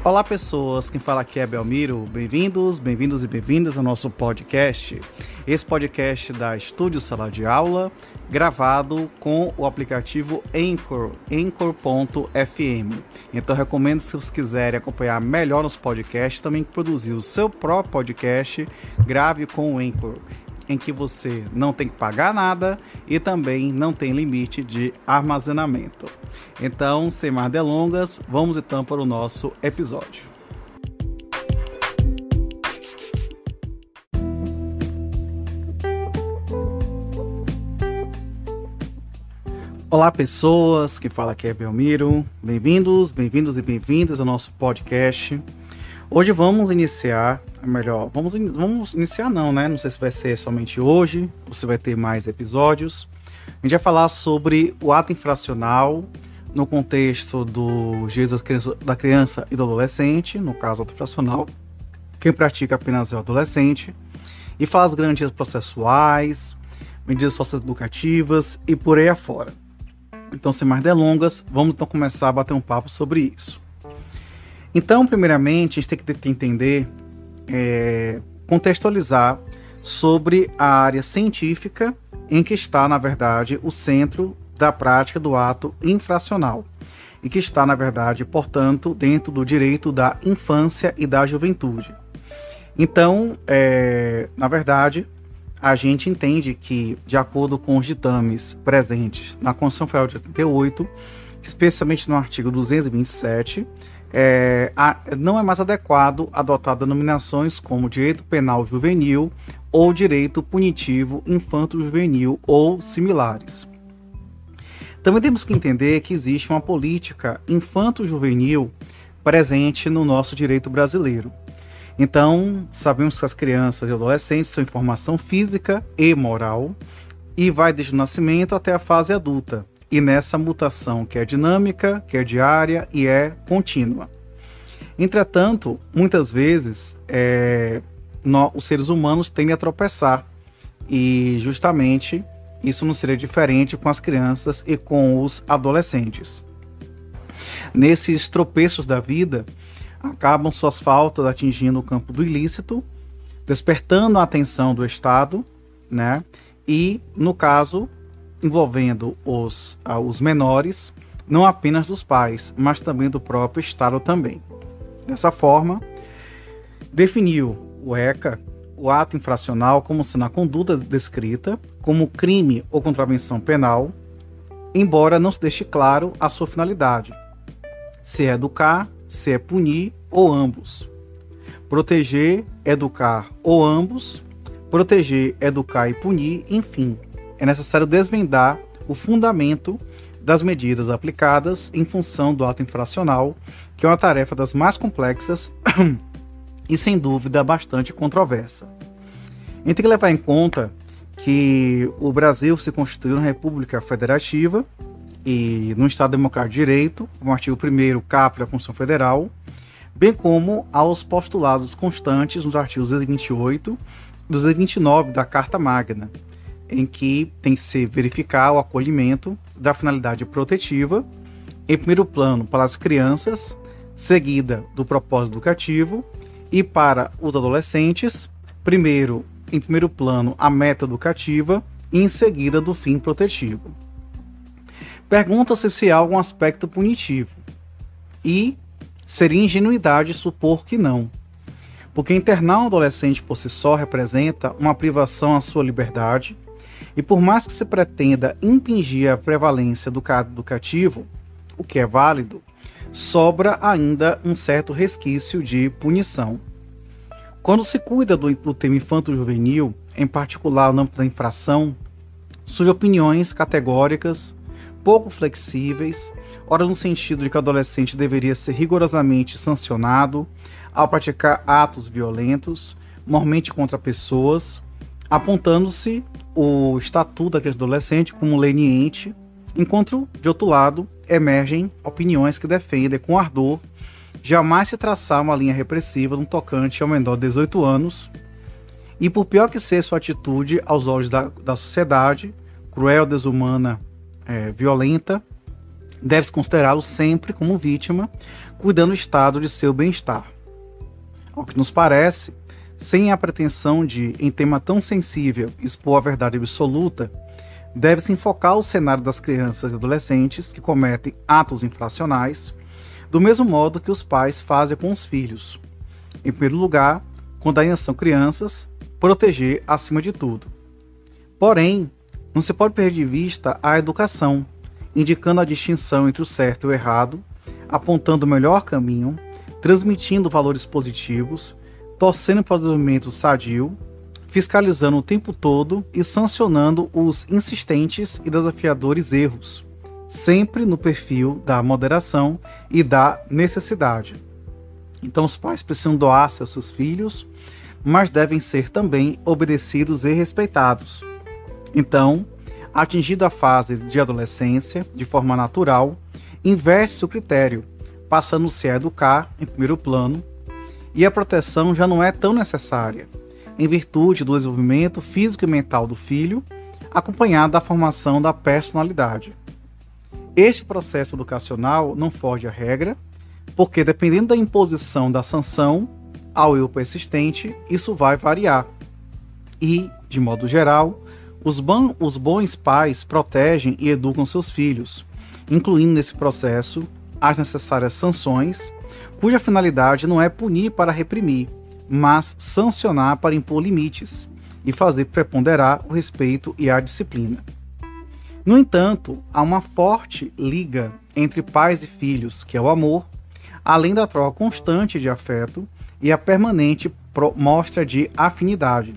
Olá pessoas, quem fala aqui é Belmiro, bem-vindos e bem-vindas ao nosso podcast. Esse podcast da Estúdio Sala de Aula, gravado com o aplicativo Anchor, Anchor.fm. Então recomendo, se vocês quiserem acompanhar melhor nos podcasts, também produzir o seu próprio podcast, grave com o Anchor, em que você não tem que pagar nada e também não tem limite de armazenamento. Então, sem mais delongas, vamos então para o nosso episódio. Olá pessoas, que fala aqui é Belmiro, bem-vindos e bem-vindas ao nosso podcast. Hoje vamos iniciar, vamos iniciar não, né? Não sei se vai ser somente hoje, ou se vai ter mais episódios. A gente vai falar sobre o ato infracional no contexto do direito da criança e do adolescente, no caso ato infracional, quem pratica apenas é o adolescente, e falar as garantias processuais, medidas socioeducativas e por aí afora. Então, sem mais delongas, vamos então começar a bater um papo sobre isso. Então, primeiramente, a gente tem que entender, contextualizar sobre a área científica em que está, na verdade, o centro da prática do ato infracional e que está, na verdade, portanto, dentro do direito da infância e da juventude. Então, na verdade, a gente entende que, de acordo com os ditames presentes na Constituição Federal de 88, especialmente no artigo 227, não é mais adequado adotar denominações como direito penal juvenil ou direito punitivo infanto-juvenil ou similares. Também temos que entender que existe uma política infanto-juvenil presente no nosso direito brasileiro. Então, sabemos que as crianças e adolescentes são em formação física e moral e vai desde o nascimento até a fase adulta. E nessa mutação que é dinâmica, que é diária e é contínua. Entretanto, muitas vezes, os seres humanos tendem a tropeçar. E justamente isso não seria diferente com as crianças e com os adolescentes. Nesses tropeços da vida, acabam suas faltas atingindo o campo do ilícito, despertando a atenção do Estado, né? E, no caso, envolvendo os menores, não apenas dos pais, mas também do próprio Estado também. Dessa forma, definiu o ECA o ato infracional como sendo a conduta descrita como crime ou contravenção penal, embora não se deixe claro a sua finalidade, se é educar, se é punir ou ambos. Proteger, educar ou ambos, proteger, educar e punir, enfim. É necessário desvendar o fundamento das medidas aplicadas em função do ato infracional, que é uma tarefa das mais complexas e, sem dúvida, bastante controversa. A gente tem que levar em conta que o Brasil se constituiu uma república federativa e num Estado democrático de direito, com o artigo 1º caput da Constituição Federal, bem como aos postulados constantes nos artigos 228 e 229 da Carta Magna, em que tem que se verificar o acolhimento da finalidade protetiva, em primeiro plano para as crianças, seguida do propósito educativo, e para os adolescentes, em primeiro plano a meta educativa e em seguida do fim protetivo. Pergunta-se se há algum aspecto punitivo, e seria ingenuidade supor que não, porque internar um adolescente por si só representa uma privação à sua liberdade. E por mais que se pretenda impingir a prevalência do caráter educativo, o que é válido, sobra ainda um certo resquício de punição. Quando se cuida do tema infanto-juvenil, em particular no âmbito da infração, surgem opiniões categóricas, pouco flexíveis, ora no sentido de que o adolescente deveria ser rigorosamente sancionado ao praticar atos violentos, normalmente contra pessoas, apontando-se o estatuto daquele adolescente como leniente, enquanto, de outro lado, emergem opiniões que defendem com ardor jamais se traçar uma linha repressiva no tocante ao menor de 18 anos, e por pior que seja sua atitude aos olhos da sociedade, cruel, desumana, violenta, deve-se considerá-lo sempre como vítima, cuidando do estado de seu bem-estar. Ao que nos parece, sem a pretensão de, em tema tão sensível, expor a verdade absoluta, deve-se enfocar o cenário das crianças e adolescentes que cometem atos infracionais, do mesmo modo que os pais fazem com os filhos. Em primeiro lugar, quando ainda são crianças, proteger acima de tudo. Porém, não se pode perder de vista a educação, indicando a distinção entre o certo e o errado, apontando o melhor caminho, transmitindo valores positivos, torcendo para o desenvolvimento sadio, fiscalizando o tempo todo e sancionando os insistentes e desafiadores erros, sempre no perfil da moderação e da necessidade. Então os pais precisam doar-se aos seus filhos, mas devem ser também obedecidos e respeitados. Então, atingida a fase de adolescência, de forma natural, inverte-se o critério, passando-se a educar em primeiro plano, e a proteção já não é tão necessária, em virtude do desenvolvimento físico e mental do filho, acompanhado da formação da personalidade. Este processo educacional não foge à regra, porque dependendo da imposição da sanção ao eu persistente, isso vai variar. E, de modo geral, os bons pais protegem e educam seus filhos, incluindo nesse processo as necessárias sanções, cuja finalidade não é punir para reprimir, mas sancionar para impor limites e fazer preponderar o respeito e a disciplina. No entanto, há uma forte liga entre pais e filhos, que é o amor, além da troca constante de afeto e a permanente mostra de afinidade.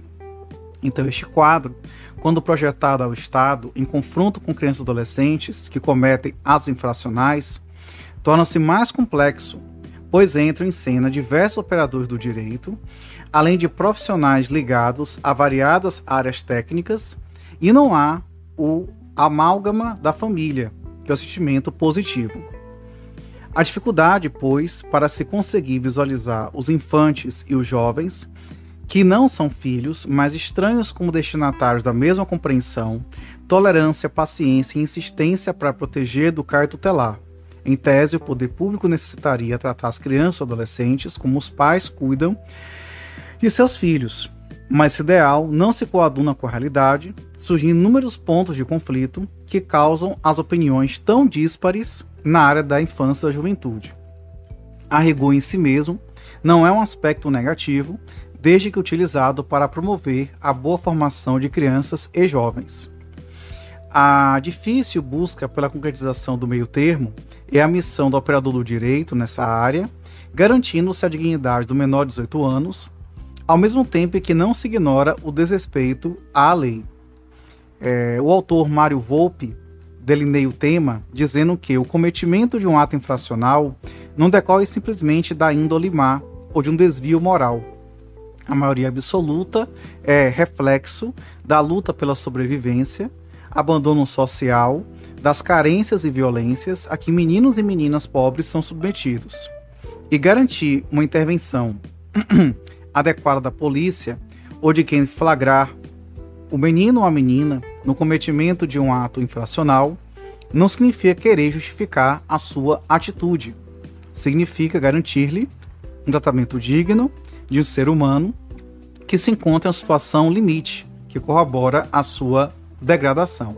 Então, este quadro, quando projetado ao Estado em confronto com crianças e adolescentes que cometem atos infracionais, torna-se mais complexo, pois entram em cena diversos operadores do direito, além de profissionais ligados a variadas áreas técnicas, e não há o amálgama da família, que é o sentimento positivo. A dificuldade, pois, para se conseguir visualizar os infantes e os jovens, que não são filhos, mas estranhos como destinatários da mesma compreensão, tolerância, paciência e insistência para proteger, educar e tutelar. Em tese, o poder público necessitaria tratar as crianças e adolescentes como os pais cuidam de seus filhos, mas esse ideal não se coaduna com a realidade, surgindo inúmeros pontos de conflito que causam as opiniões tão díspares na área da infância e da juventude. A rigor em si mesmo não é um aspecto negativo, desde que utilizado para promover a boa formação de crianças e jovens. A difícil busca pela concretização do meio termo é a missão do operador do direito nessa área, garantindo-se a dignidade do menor de 18 anos, ao mesmo tempo que não se ignora o desrespeito à lei. O autor Mário Volpi delineia o tema dizendo que o cometimento de um ato infracional não decorre simplesmente da índole má ou de um desvio moral. A maioria absoluta é reflexo da luta pela sobrevivência, abandono social, das carências e violências a que meninos e meninas pobres são submetidos. E garantir uma intervenção adequada da polícia ou de quem flagrar o menino ou a menina no cometimento de um ato infracional não significa querer justificar a sua atitude. Significa garantir-lhe um tratamento digno de um ser humano que se encontra em uma situação limite, que corrobora a sua degradação.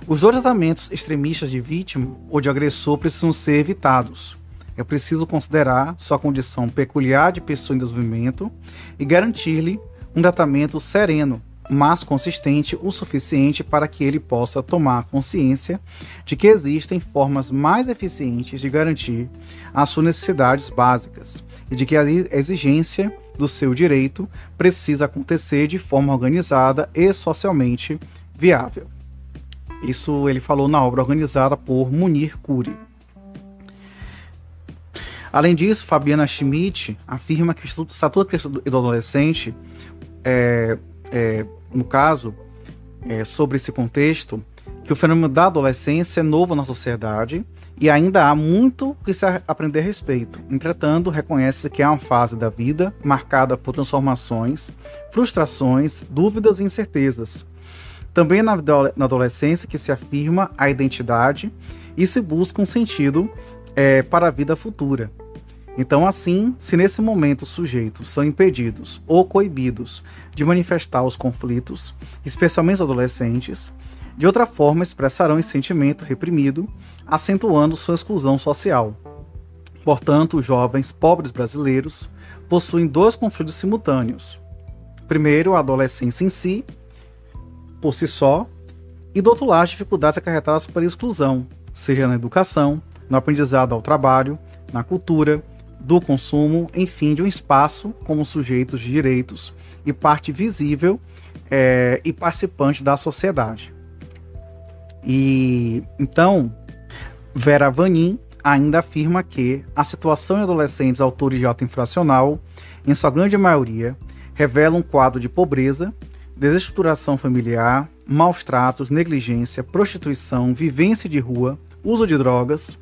Os dois tratamentos extremistas de vítima ou de agressor precisam ser evitados. É preciso considerar sua condição peculiar de pessoa em desenvolvimento e garantir-lhe um tratamento sereno, mas consistente o suficiente para que ele possa tomar consciência de que existem formas mais eficientes de garantir as suas necessidades básicas e de que a exigência do seu direito precisa acontecer de forma organizada e socialmente viável. Isso ele falou na obra organizada por Munir Kuri. Além disso, Fabiana Schmidt afirma que o Estatuto da Criança e do Adolescente, no caso, sobre esse contexto, que o fenômeno da adolescência é novo na sociedade e ainda há muito que se aprender a respeito. Entretanto, reconhece que é uma fase da vida marcada por transformações, frustrações, dúvidas e incertezas. Também na adolescência que se afirma a identidade e se busca um sentido para a vida futura. Então, assim, se nesse momento os sujeitos são impedidos ou coibidos de manifestar os conflitos, especialmente os adolescentes, de outra forma expressarão esse sentimento reprimido, acentuando sua exclusão social. Portanto, os jovens pobres brasileiros possuem dois conflitos simultâneos. Primeiro, a adolescência em si, por si só, e do outro lado, as dificuldades acarretadas pela exclusão, seja na educação, no aprendizado ao trabalho, na cultura, do consumo, enfim, de um espaço como sujeitos de direitos e parte visível e participante da sociedade. E então, Vera Vanin ainda afirma que a situação de adolescentes autores de ato infracional, em sua grande maioria, revela um quadro de pobreza, desestruturação familiar, maus tratos, negligência, prostituição, vivência de rua, uso de drogas,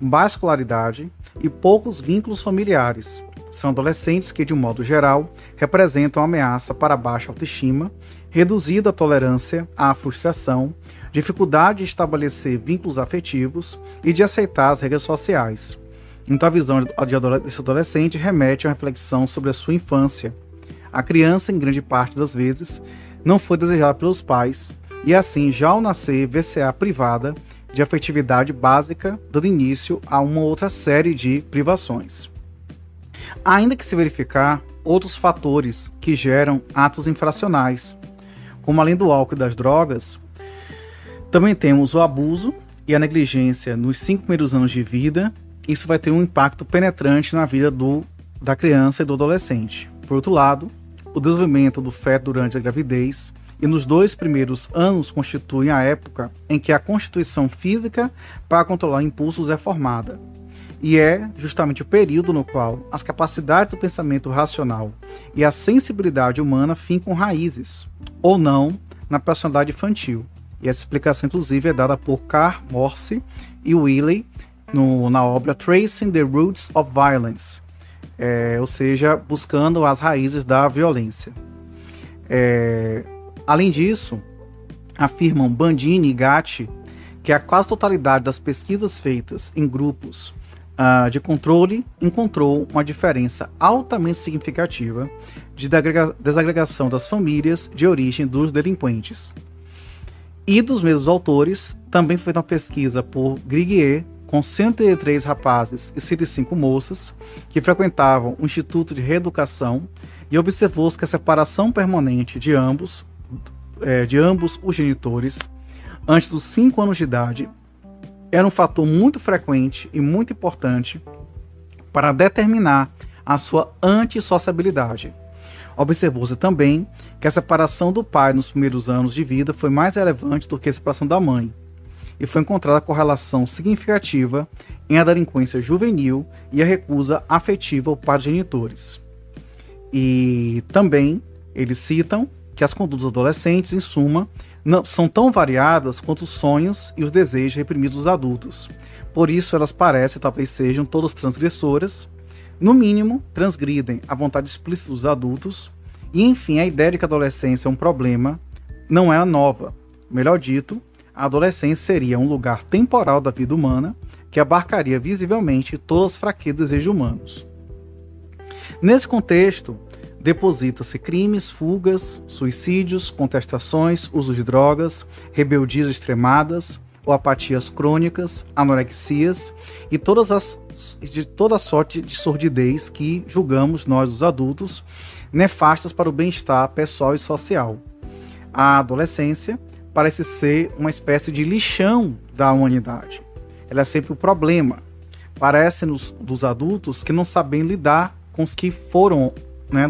baixa escolaridade e poucos vínculos familiares. São adolescentes que, de um modo geral, representam ameaça para a baixa autoestima, reduzida tolerância à frustração, dificuldade de estabelecer vínculos afetivos e de aceitar as regras sociais. Então, a visão desse adolescente remete a uma reflexão sobre a sua infância. A criança, em grande parte das vezes, não foi desejada pelos pais e, assim, já ao nascer, vê-se-á privada de afetividade básica, dando início a uma outra série de privações. Ainda que se verificar outros fatores que geram atos infracionais, como além do álcool e das drogas, também temos o abuso e a negligência nos 5 primeiros anos de vida. Isso vai ter um impacto penetrante na vida da criança e do adolescente. Por outro lado, o desenvolvimento do feto durante a gravidez e nos 2 primeiros anos constituem a época em que a constituição física para controlar impulsos é formada. E é justamente o período no qual as capacidades do pensamento racional e a sensibilidade humana fincam raízes, ou não, na personalidade infantil. E essa explicação, inclusive, é dada por Carl Morse e Willey na obra Tracing the Roots of Violence, ou seja, buscando as raízes da violência. Além disso, afirmam Bandini e Gatti que a quase totalidade das pesquisas feitas em grupos de controle encontrou uma diferença altamente significativa de desagregação das famílias de origem dos delinquentes. E dos mesmos autores, também foi feita uma pesquisa por Griguier com 103 rapazes e 105 moças que frequentavam o Instituto de Reeducação e observou-se que a separação permanente de ambos os genitores antes dos 5 anos de idade era um fator muito frequente e muito importante para determinar a sua antissociabilidade. Observou-se também que a separação do pai nos primeiros anos de vida foi mais relevante do que a separação da mãe, e foi encontrada correlação significativa em a delinquência juvenil e a recusa afetiva ao pai dos genitores. E também eles citam que as condutas dos adolescentes, em suma, não são tão variadas quanto os sonhos e os desejos reprimidos dos adultos. Por isso, elas parecem, talvez sejam todas transgressoras, no mínimo, transgridem a vontade explícita dos adultos, e enfim, a ideia de que a adolescência é um problema não é nova. Melhor dito, a adolescência seria um lugar temporal da vida humana que abarcaria visivelmente todas as fraquezas e desejos humanos. Nesse contexto, deposita-se crimes, fugas, suicídios, contestações, uso de drogas, rebeldias extremadas ou apatias crônicas, anorexias e de toda sorte de sordidez que julgamos nós, os adultos, nefastas para o bem-estar pessoal e social. A adolescência parece ser uma espécie de lixão da humanidade. Ela é sempre o problema. Parece-nos dos adultos que não sabem lidar com os que foram,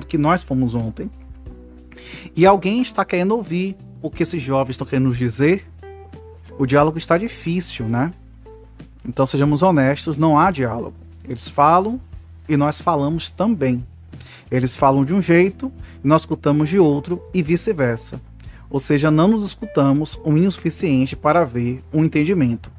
do que nós fomos ontem. E alguém está querendo ouvir o que esses jovens estão querendo nos dizer. O diálogo está difícil, Então sejamos honestos, não há diálogo. Eles falam e nós falamos também. Eles falam de um jeito e nós escutamos de outro e vice-versa. Ou seja, não nos escutamos o mínimo suficiente para haver um entendimento.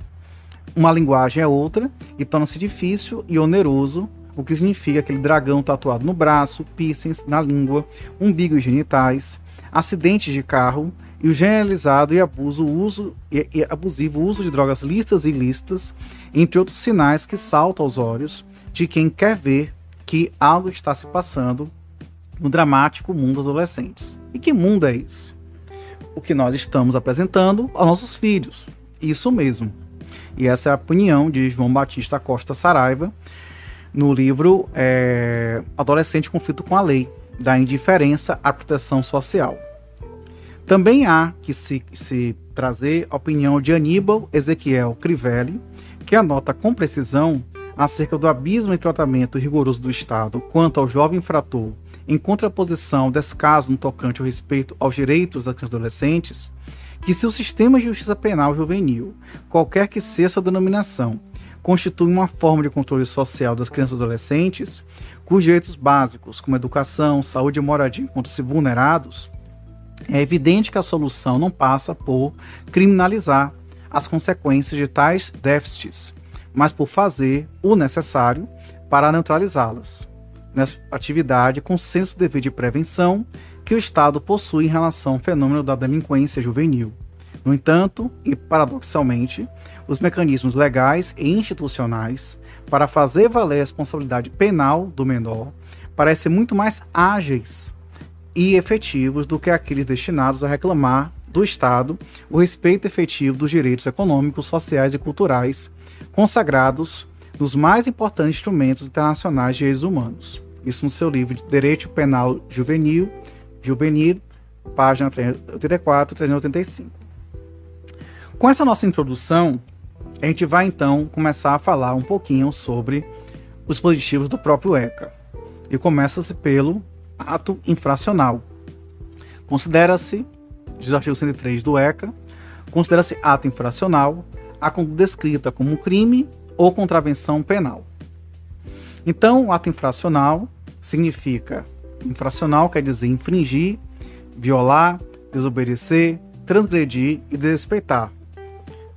Uma linguagem é outra e torna-se difícil e oneroso, o que significa aquele dragão tatuado no braço, piercings na língua, umbigo e genitais, acidentes de carro e o generalizado e abusivo uso de drogas lícitas e ilícitas, entre outros sinais que saltam aos olhos de quem quer ver que algo está se passando no dramático mundo dos adolescentes. E que mundo é esse? O que nós estamos apresentando aos nossos filhos. Isso mesmo. E essa é a opinião de João Batista Costa Saraiva no livro Adolescente Conflito com a Lei, da indiferença à proteção social. Também há que se trazer a opinião de Aníbal Ezequiel Crivelli, que anota com precisão acerca do abismo em tratamento rigoroso do Estado quanto ao jovem infrator, em contraposição desse caso no tocante ao respeito aos direitos das crianças e adolescentes, que se o sistema de justiça penal juvenil, qualquer que seja a sua denominação, constitui uma forma de controle social das crianças e adolescentes, cujos direitos básicos, como educação, saúde e moradia, encontram-se vulnerados, é evidente que a solução não passa por criminalizar as consequências de tais déficits, mas por fazer o necessário para neutralizá-las, nessa atividade com senso de dever de prevenção que o Estado possui em relação ao fenômeno da delinquência juvenil. No entanto, e paradoxalmente, os mecanismos legais e institucionais para fazer valer a responsabilidade penal do menor parecem muito mais ágeis e efetivos do que aqueles destinados a reclamar do Estado o respeito efetivo dos direitos econômicos, sociais e culturais consagrados nos mais importantes instrumentos internacionais de direitos humanos. Isso no seu livro Direito Penal Juvenil, página 384 e 385. Com essa nossa introdução, a gente vai então começar a falar um pouquinho sobre os dispositivos do próprio ECA. E começa-se pelo ato infracional. Considera-se, diz o artigo 103 do ECA, considera-se ato infracional a conduta descrita como um crime ou contravenção penal. Então, o ato infracional significa, infracional quer dizer infringir, violar, desobedecer, transgredir e desrespeitar.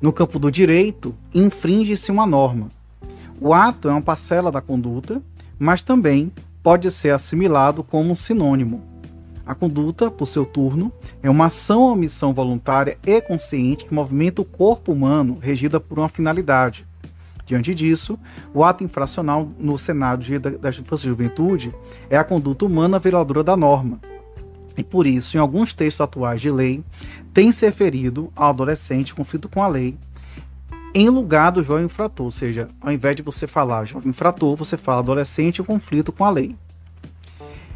No campo do direito, infringe-se uma norma. O ato é uma parcela da conduta, mas também pode ser assimilado como um sinônimo. A conduta, por seu turno, é uma ação ou omissão voluntária e consciente que movimenta o corpo humano regida por uma finalidade. Diante disso, o ato infracional no cenário da infância e juventude é a conduta humana violadora da norma. E por isso, em alguns textos atuais de lei, tem se referido ao adolescente em conflito com a lei, em lugar do jovem infrator, ou seja, ao invés de você falar jovem infrator, você fala adolescente em conflito com a lei.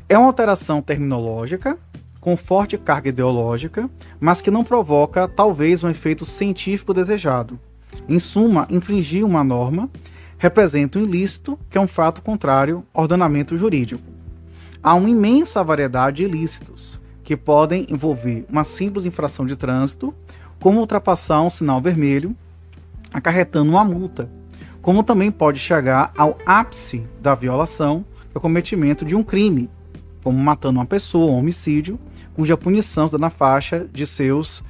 É uma alteração terminológica, com forte carga ideológica, mas que não provoca, talvez, um efeito científico desejado. Em suma, infringir uma norma representa um ilícito, que é um fato contrário ao ordenamento jurídico. Há uma imensa variedade de ilícitos, que podem envolver uma simples infração de trânsito, como ultrapassar um sinal vermelho, acarretando uma multa, como também pode chegar ao ápice da violação, que é o cometimento de um crime, como matando uma pessoa, um homicídio, cuja punição está na faixa de seus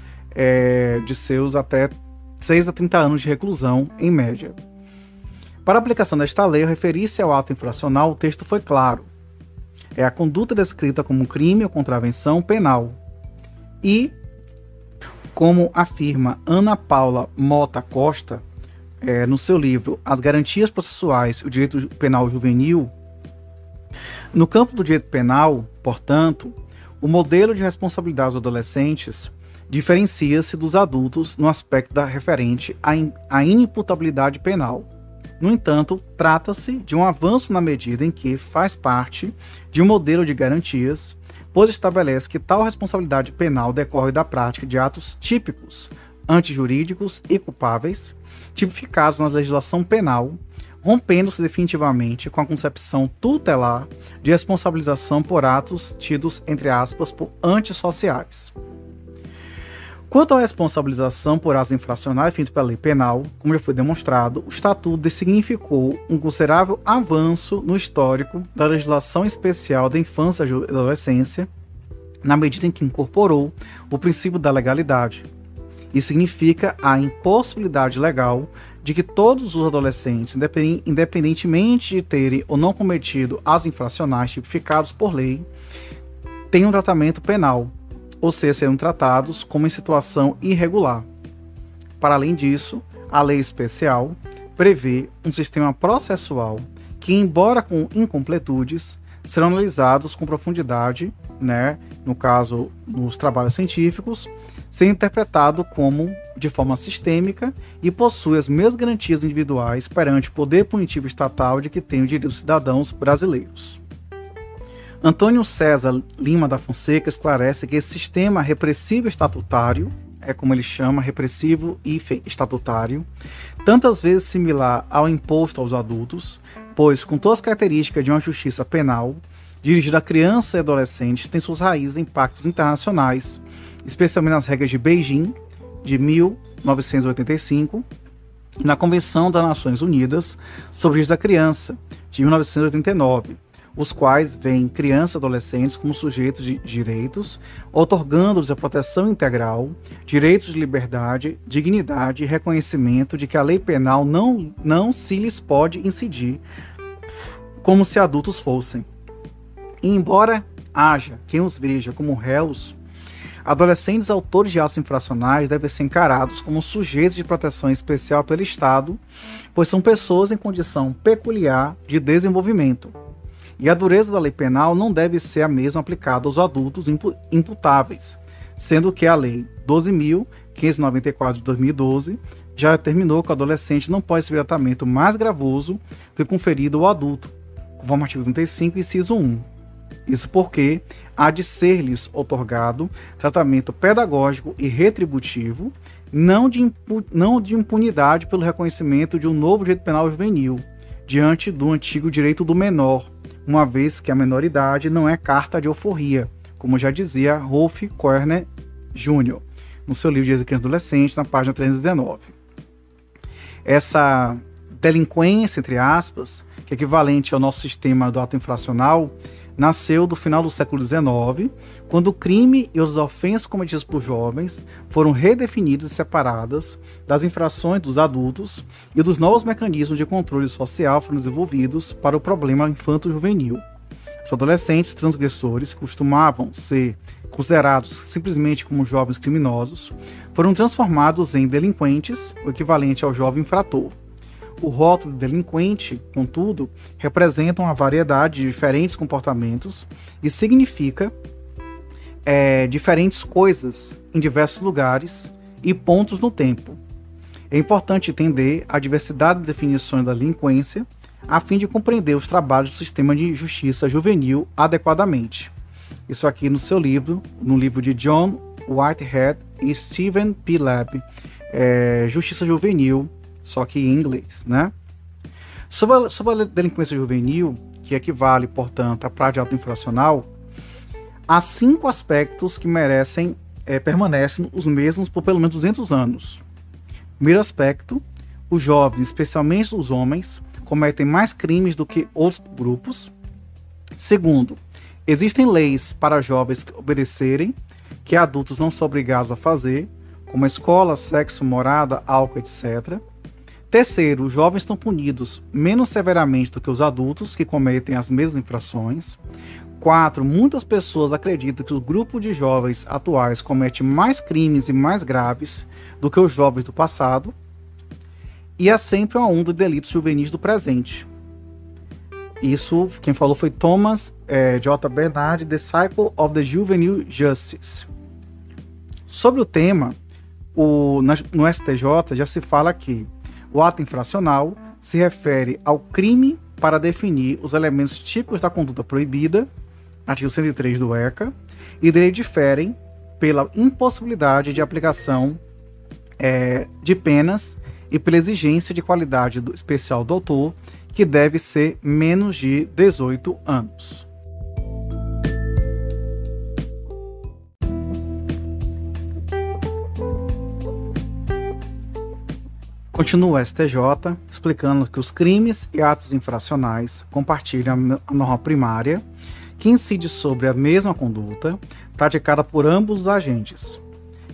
até 6 a 30 anos de reclusão, em média. Para a aplicação desta lei, ao referir-se ao ato infracional, o texto foi claro. É a conduta descrita como um crime ou contravenção penal. E, como afirma Ana Paula Mota Costa, no seu livro As Garantias Processuais e o Direito Penal Juvenil, no campo do direito penal, portanto, o modelo de responsabilidade dos adolescentes diferencia-se dos adultos no aspecto referente à inimputabilidade penal. No entanto, trata-se de um avanço na medida em que faz parte de um modelo de garantias, pois estabelece que tal responsabilidade penal decorre da prática de atos típicos, antijurídicos e culpáveis, tipificados na legislação penal, rompendo-se definitivamente com a concepção tutelar de responsabilização por atos tidos, entre aspas, por antissociais. Quanto à responsabilização por atos infracionais definidos pela lei penal, como já foi demonstrado, o Estatuto significou um considerável avanço no histórico da legislação especial da infância e adolescência, na medida em que incorporou o princípio da legalidade. Isso significa a impossibilidade legal de que todos os adolescentes, independentemente de terem ou não cometido atos infracionais tipificados por lei, tenham um tratamento penal, ou seja, serão tratados como em situação irregular. Para além disso, a lei especial prevê um sistema processual que, embora com incompletudes, serão analisados com profundidade, no caso, nos trabalhos científicos, sendo interpretado como de forma sistêmica e possui as mesmas garantias individuais perante o poder punitivo estatal de que tem o direito dos cidadãos brasileiros. Antônio César Lima da Fonseca esclarece que esse sistema repressivo estatutário, é como ele chama, repressivo e estatutário, tantas vezes similar ao imposto aos adultos, pois, com todas as características de uma justiça penal, dirigida a crianças e adolescentes, tem suas raízes em pactos internacionais, especialmente nas regras de Beijing, de 1985, e na Convenção das Nações Unidas sobre os Direitos da Criança, de 1989, os quais veem crianças e adolescentes como sujeitos de direitos, otorgando-lhes a proteção integral, direitos de liberdade, dignidade e reconhecimento de que a lei penal não se lhes pode incidir como se adultos fossem. E embora haja quem os veja como réus, adolescentes autores de atos infracionais devem ser encarados como sujeitos de proteção especial pelo Estado, pois são pessoas em condição peculiar de desenvolvimento. E a dureza da lei penal não deve ser a mesma aplicada aos adultos imputáveis, sendo que a Lei 12.594 de 2012 já determinou que o adolescente não pode sofrer tratamento mais gravoso do que conferido ao adulto, conforme o artigo 35, inciso 1. Isso porque há de ser-lhes otorgado tratamento pedagógico e retributivo, não de impunidade pelo reconhecimento de um novo direito penal juvenil, diante do antigo direito do menor, uma vez que a menoridade não é carta de alforria, como já dizia Rolf Körner Jr., no seu livro de Criança e Adolescente, na página 319. Essa delinquência, entre aspas, que é equivalente ao nosso sistema do ato infracional, nasceu do final do século XIX, quando o crime e as ofensas cometidas por jovens foram redefinidas e separadas das infrações dos adultos e dos novos mecanismos de controle social foram desenvolvidos para o problema infanto-juvenil. Os adolescentes transgressores, que costumavam ser considerados simplesmente como jovens criminosos, foram transformados em delinquentes, o equivalente ao jovem infrator. O rótulo de delinquente, contudo, representa uma variedade de diferentes comportamentos e significa diferentes coisas em diversos lugares e pontos no tempo. É importante entender a diversidade de definições da delinquência a fim de compreender os trabalhos do sistema de justiça juvenil adequadamente. Isso aqui no seu livro, no livro de John Whitehead e Stephen P. Lepp, Justiça Juvenil, só que em inglês, Sobre a delinquência juvenil, que equivale, portanto, à prática de ato infracional, há 5 aspectos que permanecem os mesmos por pelo menos 200 anos. Primeiro aspecto, os jovens, especialmente os homens, cometem mais crimes do que outros grupos. Segundo, existem leis para jovens obedecerem, que adultos não são obrigados a fazer, como escola, sexo, morada, álcool, etc. Terceiro, os jovens estão punidos menos severamente do que os adultos que cometem as mesmas infrações. 4. Muitas pessoas acreditam que o grupo de jovens atuais comete mais crimes e mais graves do que os jovens do passado. E há sempre uma onda de delitos juvenis do presente. Isso, quem falou foi Thomas J. Bernard, Disciple of the Juvenile Justice. Sobre o tema, no STJ já se fala que o ato infracional se refere ao crime para definir os elementos típicos da conduta proibida, artigo 103 do ECA, e dele diferem pela impossibilidade de aplicação de penas e pela exigência de qualidade especial do autor, que deve ser menos de 18 anos. Continua o STJ explicando que os crimes e atos infracionais compartilham a norma primária, que incide sobre a mesma conduta praticada por ambos os agentes.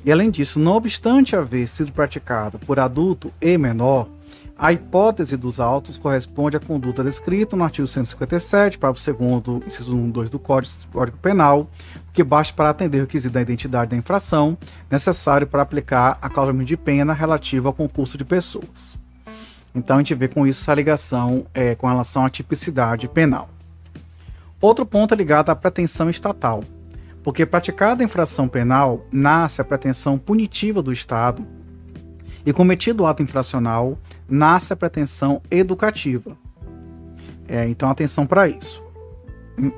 E além disso, não obstante haver sido praticado por adulto e menor, A hipótese dos autos corresponde à conduta descrita no artigo 157, parágrafo 2º, inciso 1 e 2 do Código Penal, que basta para atender o requisito da identidade da infração, necessário para aplicar a cláusula de pena relativa ao concurso de pessoas. Então a gente vê com isso essa ligação com relação à tipicidade penal. Outro ponto é ligado à pretensão estatal, porque praticada a infração penal, nasce a pretensão punitiva do Estado e cometido o ato infracional, nasce a pretensão educativa. Então, atenção para isso.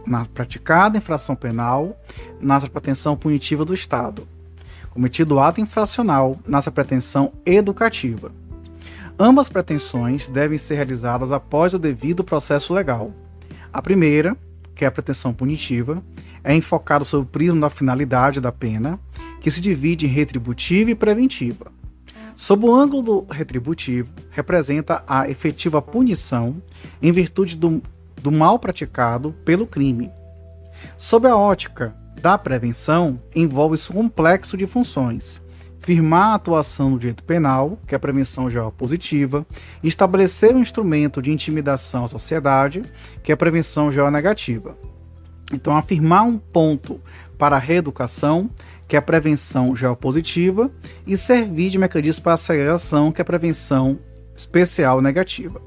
Na praticada infração penal, nasce a pretensão punitiva do Estado. Cometido o ato infracional, nasce a pretensão educativa. Ambas pretensões devem ser realizadas após o devido processo legal. A primeira, que é a pretensão punitiva, é enfocada sobre o prisma da finalidade da pena, que se divide em retributiva e preventiva. Sob o ângulo do retributivo, representa a efetiva punição em virtude do mal praticado pelo crime. Sob a ótica da prevenção, envolve-se um complexo de funções: firmar a atuação no direito penal, que é a prevenção geral positiva, e estabelecer um instrumento de intimidação à sociedade, que é a prevenção geral negativa. Então, afirmar um ponto para a reeducação, que é a prevenção geopositiva, e servir de mecanismo para a segregação, que é a prevenção especial negativa.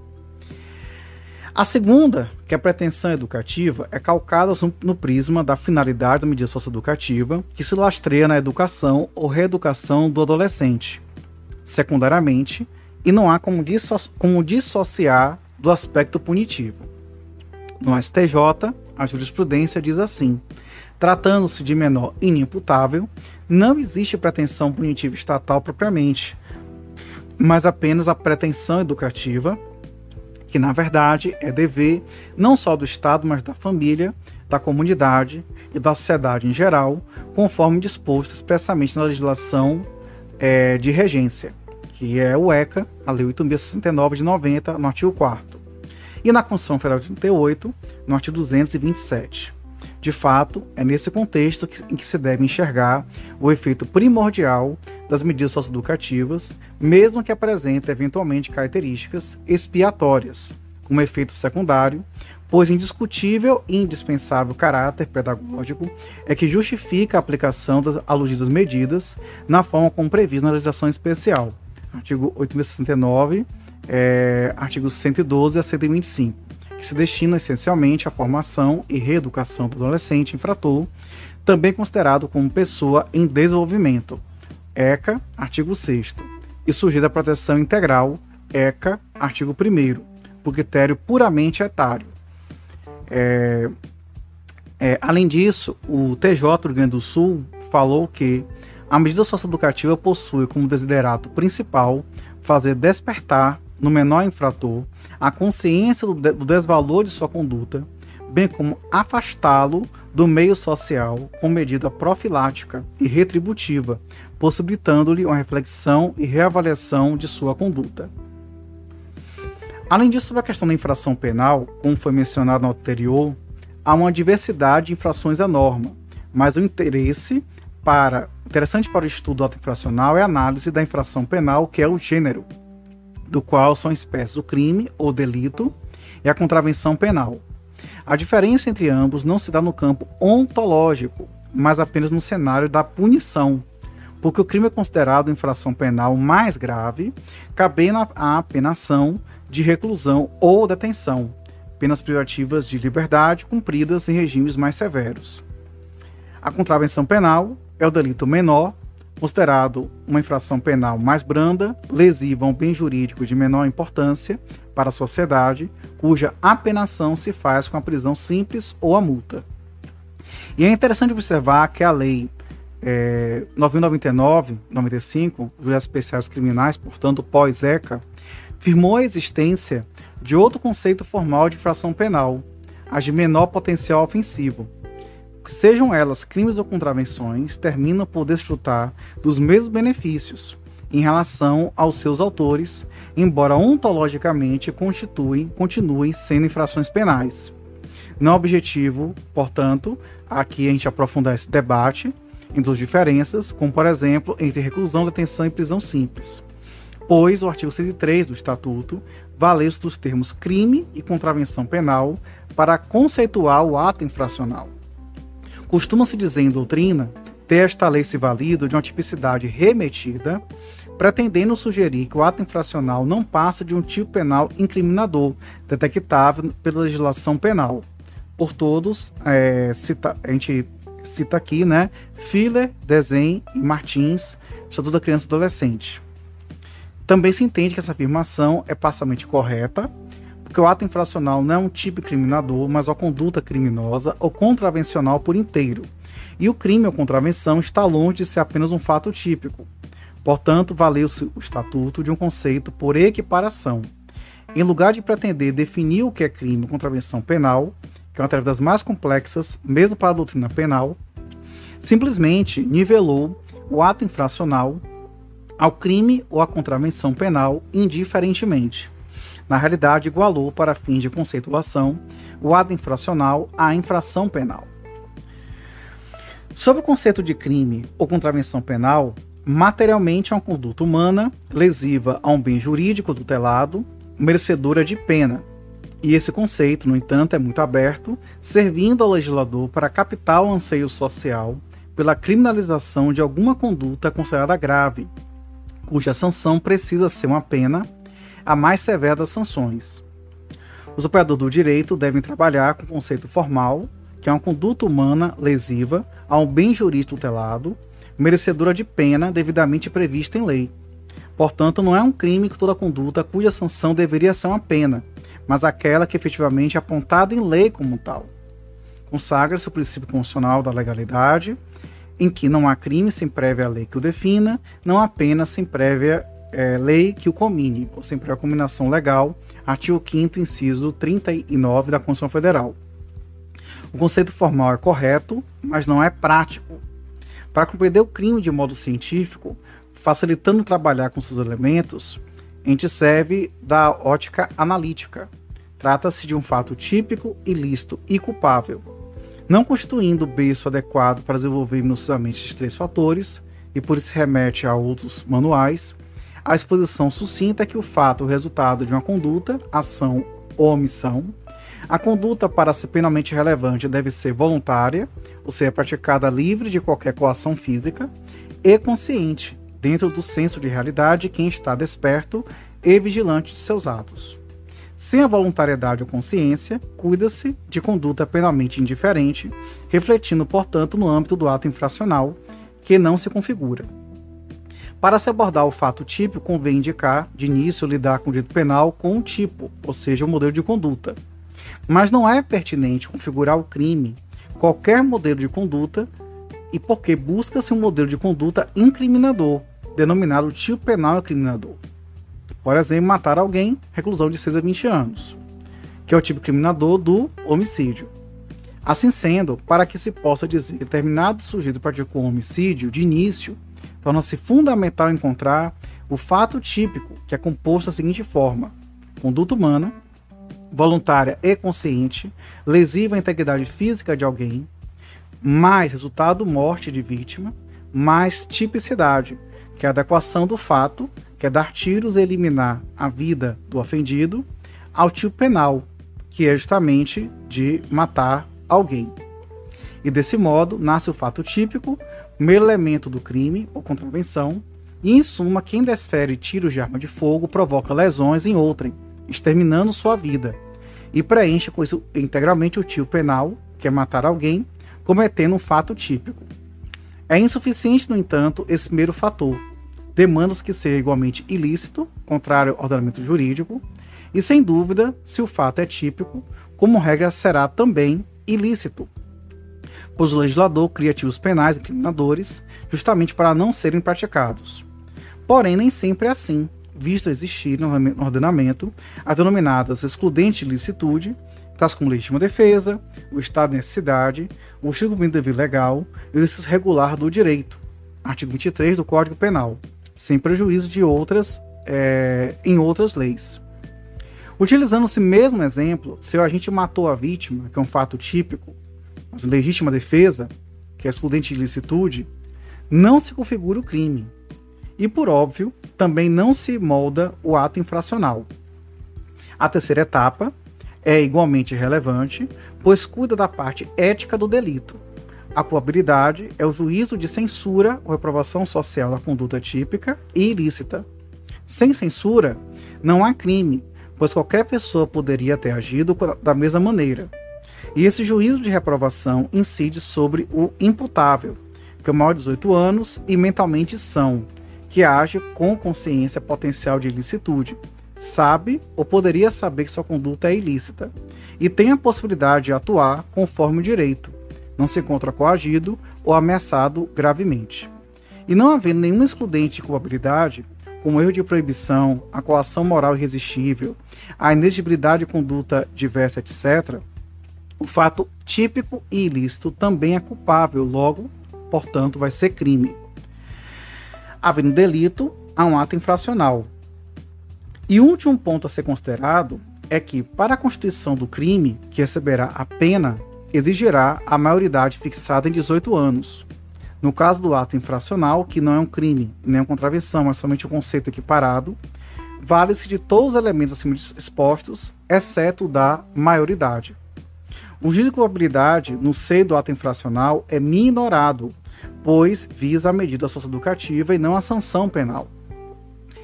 A segunda, que é a pretensão educativa, é calcada no prisma da finalidade da medida socioeducativa, que se lastreia na educação ou reeducação do adolescente, secundariamente, e não há como dissociar do aspecto punitivo. No STJ, a jurisprudência diz assim: tratando-se de menor inimputável, não existe pretensão punitiva estatal propriamente, mas apenas a pretensão educativa, que na verdade é dever não só do Estado, mas da família, da comunidade e da sociedade em geral, conforme disposto expressamente na legislação de regência, que é o ECA, a Lei 8.069 de 90, no artigo 4º, e na Constituição Federal de 38, no artigo 227. De fato, é nesse contexto em que se deve enxergar o efeito primordial das medidas socioeducativas, mesmo que apresentem eventualmente características expiatórias, como efeito secundário, pois indiscutível e indispensável caráter pedagógico é que justifica a aplicação das aludidas medidas na forma como previsto na legislação especial, artigo 8.069, artigos 112 a 125, que se destinam essencialmente à formação e reeducação do adolescente infrator, também considerado como pessoa em desenvolvimento, ECA, artigo 6º, e sujeito à proteção integral, ECA, artigo 1º, por critério puramente etário. Além disso, o TJ do Rio Grande do Sul falou que a medida socioeducativa possui como desiderato principal fazer despertar no menor infrator a consciência do desvalor de sua conduta, bem como afastá-lo do meio social com medida profilática e retributiva, possibilitando-lhe uma reflexão e reavaliação de sua conduta. Além disso, sobre a questão da infração penal, como foi mencionado no anterior, há uma diversidade de infrações à norma, mas o interessante para o estudo do ato infracional é a análise da infração penal, que é o gênero, do qual são espécies o crime ou delito e a contravenção penal. A diferença entre ambos não se dá no campo ontológico, mas apenas no cenário da punição, porque o crime é considerado infração penal mais grave, cabendo a penação de reclusão ou detenção, penas privativas de liberdade cumpridas em regimes mais severos. A contravenção penal é o delito menor, considerado uma infração penal mais branda, lesiva a um bem jurídico de menor importância para a sociedade, cuja apenação se faz com a prisão simples ou a multa. E é interessante observar que a Lei 9.099/95, Juizados Especiais Criminais, portanto pós-ECA, firmou a existência de outro conceito formal de infração penal, as de menor potencial ofensivo. Sejam elas crimes ou contravenções, terminam por desfrutar dos mesmos benefícios em relação aos seus autores, embora ontologicamente continuem sendo infrações penais. Não é objetivo, portanto, aqui a gente aprofundar esse debate entre as diferenças, como por exemplo, entre reclusão, detenção e prisão simples. pois o artigo 103 do Estatuto valeu-se dos termos crime e contravenção penal para conceituar o ato infracional. Costuma-se dizer em doutrina ter esta lei se valido de uma tipicidade remetida, pretendendo sugerir que o ato infracional não passa de um tipo penal incriminador, detectável pela legislação penal. Por todos, a gente cita aqui, né, Filler, Dezen e Martins, Estatuto da Criança e Adolescente. Também se entende que essa afirmação é parcialmente correta, porque o ato infracional não é um tipo incriminador, mas uma conduta criminosa ou contravencional por inteiro. E o crime ou contravenção está longe de ser apenas um fato típico. Portanto, valeu-se o Estatuto de um conceito por equiparação. Em lugar de pretender definir o que é crime ou contravenção penal, que é uma tarefa das mais complexas, mesmo para a doutrina penal, simplesmente nivelou o ato infracional ao crime ou à contravenção penal indiferentemente. Na realidade, igualou, para fins de conceituação, o ato infracional à infração penal. Sob o conceito de crime ou contravenção penal, materialmente é uma conduta humana lesiva a um bem jurídico tutelado, merecedora de pena. E esse conceito, no entanto, é muito aberto, servindo ao legislador para captar o anseio social pela criminalização de alguma conduta considerada grave, cuja sanção precisa ser uma pena, a mais severa das sanções. Os operadores do direito devem trabalhar com o conceito formal, que é uma conduta humana lesiva a um bem jurídico tutelado, merecedora de pena devidamente prevista em lei. Portanto, não é um crime que toda conduta cuja sanção deveria ser uma pena, mas aquela que efetivamente é apontada em lei como tal. Consagra-se o princípio constitucional da legalidade, em que não há crime sem prévia lei que o defina, não há pena sem prévia lei que o comine, ou sem prévia cominação legal, artigo 5º, inciso 39 da Constituição Federal. O conceito formal é correto, mas não é prático. Para compreender o crime de modo científico, facilitando trabalhar com seus elementos, a gente serve da ótica analítica. Trata-se de um fato típico, ilícito e culpável, não constituindo o berço adequado para desenvolver minuciosamente esses três fatores, e por isso se remete a outros manuais. A exposição sucinta é que o fato é o resultado de uma conduta, ação ou omissão. A conduta, para ser penalmente relevante, deve ser voluntária, ou seja, praticada livre de qualquer coação física, e consciente, dentro do senso de realidade de quem está desperto e vigilante de seus atos. Sem a voluntariedade ou consciência, cuida-se de conduta penalmente indiferente, refletindo, portanto, no âmbito do ato infracional, que não se configura. Para se abordar o fato típico, convém indicar, de início, lidar com o direito penal com um tipo, ou seja, um modelo de conduta. Mas não é pertinente configurar o crime, qualquer modelo de conduta, e porque busca-se um modelo de conduta incriminador, denominado tipo penal incriminador. Por exemplo, matar alguém, reclusão de 6 a 20 anos, que é o tipo criminador do homicídio. Assim sendo, para que se possa dizer que determinado sujeito praticou um homicídio, de início, torna-se fundamental encontrar o fato típico, que é composto da seguinte forma: conduta humana, voluntária e consciente, lesiva à integridade física de alguém, mais resultado morte de vítima, mais tipicidade, que é a adequação do fato, que é dar tiros e eliminar a vida do ofendido, ao tipo penal, que é justamente de matar alguém. E desse modo, nasce o fato típico, primeiro elemento do crime ou contravenção, e em suma, quem desfere tiros de arma de fogo provoca lesões em outrem, exterminando sua vida, e preenche com isso integralmente o tipo penal, que é matar alguém, cometendo um fato típico. É insuficiente, no entanto, esse primeiro fator. Demanda-se que seja igualmente ilícito, contrário ao ordenamento jurídico, e sem dúvida, se o fato é típico, como regra será também ilícito, pois o legislador cria tipos penais incriminadores justamente para não serem praticados. Porém, nem sempre é assim, visto existir no ordenamento as denominadas excludentes de licitude, tais como legítima defesa, o estado de necessidade, o cumprimento do dever legal e o exercício regular do direito, artigo 23 do Código Penal, sem prejuízo de outras em outras leis. Utilizando esse mesmo exemplo, se o agente matou a vítima, que é um fato típico, mas legítima defesa, que é excludente de licitude, não se configura o crime. E, por óbvio, também não se molda o ato infracional. A terceira etapa é igualmente relevante, pois cuida da parte ética do delito. A culpabilidade é o juízo de censura ou reprovação social da conduta típica e ilícita. Sem censura, não há crime, pois qualquer pessoa poderia ter agido da mesma maneira. E esse juízo de reprovação incide sobre o imputável, que é maior de 18 anos e mentalmente são, que age com consciência potencial de ilicitude, sabe ou poderia saber que sua conduta é ilícita, e tem a possibilidade de atuar conforme o direito, não se encontra coagido ou ameaçado gravemente. E não havendo nenhum excludente de culpabilidade, como erro de proibição, a coação moral irresistível, a inexigibilidade de conduta diversa, etc., o fato típico e ilícito também é culpável, logo, portanto, vai ser crime. Havendo delito, há um ato infracional. E o último ponto a ser considerado é que, para a constituição do crime, que receberá a pena, exigirá a maioridade fixada em 18 anos. No caso do ato infracional, que não é um crime, nem uma contravenção, mas somente um conceito equiparado, vale-se de todos os elementos acima expostos, exceto o da maioridade. O juízo de culpabilidade no seio do ato infracional é minorado, pois visa a medida socioeducativa e não a sanção penal.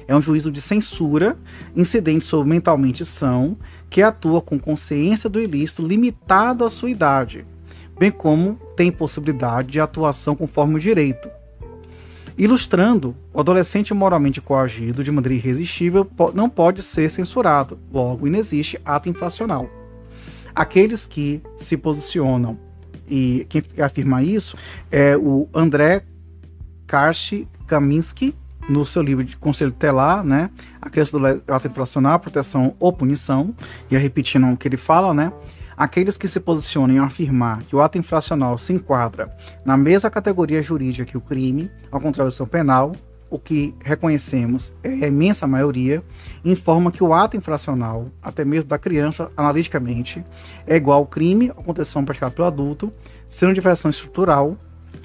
É um juízo de censura, incidente sobre mentalmente são, que atua com consciência do ilícito limitado à sua idade, bem como tem possibilidade de atuação conforme o direito. Ilustrando, o adolescente moralmente coagido de maneira irresistível não pode ser censurado, logo inexiste ato infracional. Aqueles que se posicionam, e quem afirma isso é o André Karcz-Kamiński, no seu livro de Conselho Tutelar, né, a criação do ato infracional, proteção ou punição, e repetindo o que ele fala, né, aqueles que se posicionam em afirmar que o ato infracional se enquadra na mesma categoria jurídica que o crime, a contravenção penal, o que reconhecemos é a imensa maioria, informa que o ato infracional, até mesmo da criança, analiticamente, é igual ao crime ou contravenção praticada pelo adulto, sendo de variação estrutural.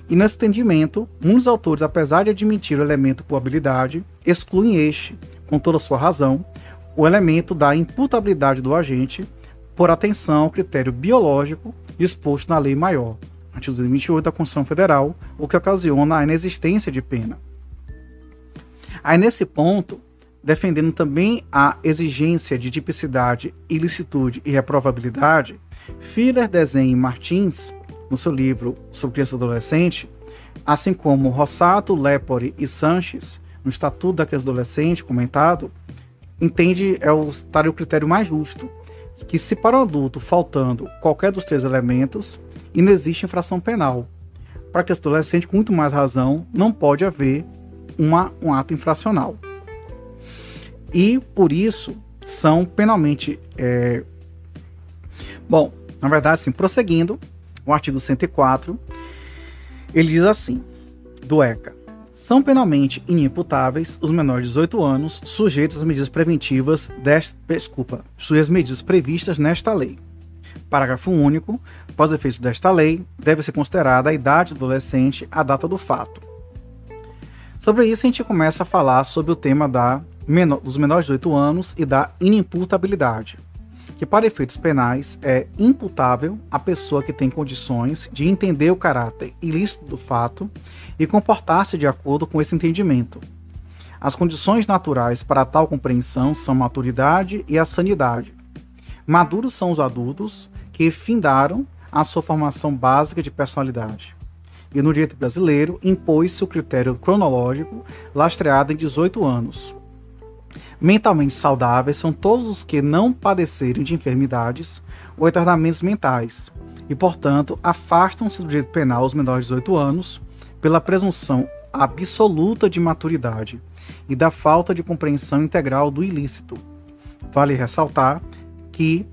E nesse entendimento, muitos autores, apesar de admitir o elemento probabilidade, excluem este, com toda a sua razão, o elemento da imputabilidade do agente, por atenção ao critério biológico disposto na lei maior, artigo 228 da Constituição Federal, o que ocasiona a inexistência de pena. Aí nesse ponto, defendendo também a exigência de tipicidade, ilicitude e reprovabilidade, Filler, Desenho e Martins, no seu livro sobre criança e adolescente, assim como Rossato, Lepore e Sanches, no Estatuto da Criança e Adolescente comentado, entende o critério mais justo, que se para o adulto faltando qualquer dos três elementos, inexiste infração penal. Para a criança e adolescente, com muito mais razão, não pode haver um ato infracional. E, por isso, são penalmente... Bom, na verdade, sim, prosseguindo, o artigo 104, ele diz assim, do ECA: são penalmente inimputáveis os menores de 18 anos sujeitos às medidas preventivas sujeitos às medidas previstas nesta lei. Parágrafo único. Após os efeitos desta lei, deve ser considerada a idade do adolescente à data do fato. Sobre isso, a gente começa a falar sobre o tema dos menores de 18 anos e da inimputabilidade, que para efeitos penais é imputável a pessoa que tem condições de entender o caráter ilícito do fato e comportar-se de acordo com esse entendimento. As condições naturais para tal compreensão são a maturidade e a sanidade. Maduros são os adultos que findaram a sua formação básica de personalidade. E no direito brasileiro impôs-se o critério cronológico lastreado em 18 anos. Mentalmente saudáveis são todos os que não padecerem de enfermidades ou retardamentos mentais e, portanto, afastam-se do direito penal os menores de 18 anos pela presunção absoluta de maturidade e da falta de compreensão integral do ilícito. Vale ressaltar que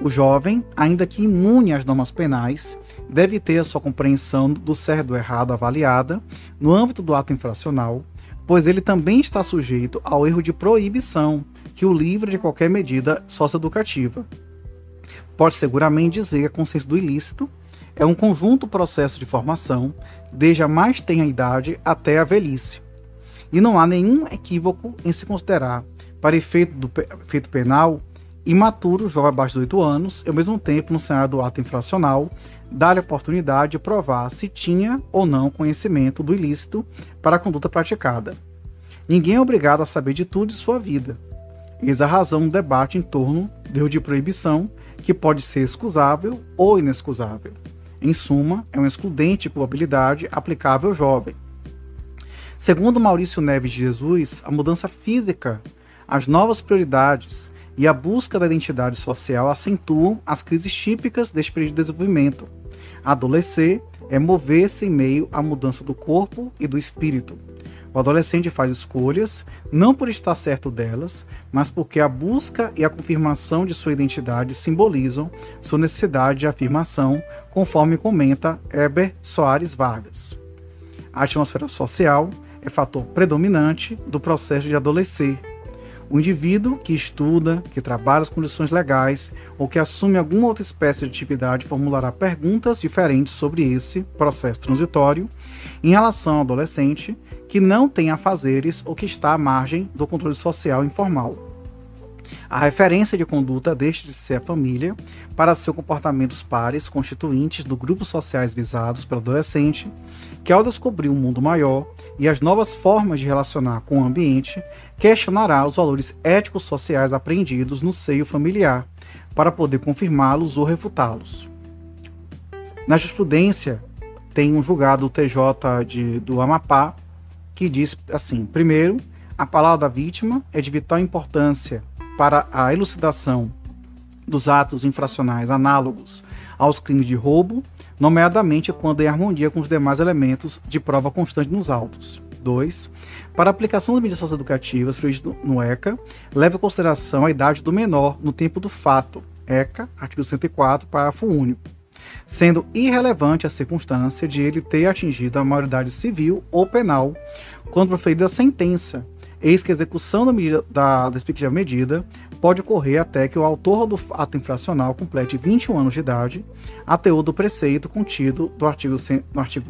o jovem, ainda que imune às normas penais, deve ter a sua compreensão do certo e do errado avaliada no âmbito do ato infracional, pois ele também está sujeito ao erro de proibição, que o livra de qualquer medida socioeducativa. Pode seguramente dizer que a consciência do ilícito é um conjunto processo de formação, desde a mais tenra idade até a velhice. e não há nenhum equívoco em se considerar, para efeito penal, imaturo o jovem abaixo de 18 anos e, ao mesmo tempo, no cenário do ato infracional, dar-lhe a oportunidade de provar se tinha ou não conhecimento do ilícito para a conduta praticada. Ninguém é obrigado a saber de tudo de sua vida. Eis a razão do debate em torno do erro de proibição, que pode ser excusável ou inexcusável. Em suma, é um excludente de culpabilidade aplicável ao jovem. Segundo Maurício Neves de Jesus, a mudança física, as novas prioridades e a busca da identidade social acentuam as crises típicas deste período de desenvolvimento. Adolescer é mover-se em meio à mudança do corpo e do espírito. O adolescente faz escolhas, não por estar certo delas, mas porque a busca e a confirmação de sua identidade simbolizam sua necessidade de afirmação, conforme comenta Heber Soares Vargas. A atmosfera social é fator predominante do processo de adolescer. O indivíduo que estuda, que trabalha as condições legais ou que assume alguma outra espécie de atividade formulará perguntas diferentes sobre esse processo transitório em relação ao adolescente que não tem afazeres ou que está à margem do controle social informal. A referência de conduta deixa de ser a família para ser comportamentos pares constituintes dos grupos sociais visados pelo adolescente, que ao descobrir um mundo maior e as novas formas de relacionar com o ambiente, questionará os valores éticos sociais aprendidos no seio familiar, para poder confirmá-los ou refutá-los. Na jurisprudência, tem um julgado do TJ do Amapá, que diz assim: primeiro, a palavra da vítima é de vital importância para a elucidação dos atos infracionais análogos aos crimes de roubo, nomeadamente quando em harmonia com os demais elementos de prova constante nos autos. 2. Para a aplicação das medidas socioeducativas previstas no ECA, leva em consideração a idade do menor no tempo do fato, ECA, artigo 104, parágrafo único, sendo irrelevante a circunstância de ele ter atingido a maioridade civil ou penal quando proferida a sentença, eis que a execução da respectiva medida pode ocorrer até que o autor do ato infracional complete 21 anos de idade, a teor do preceito contido no artigo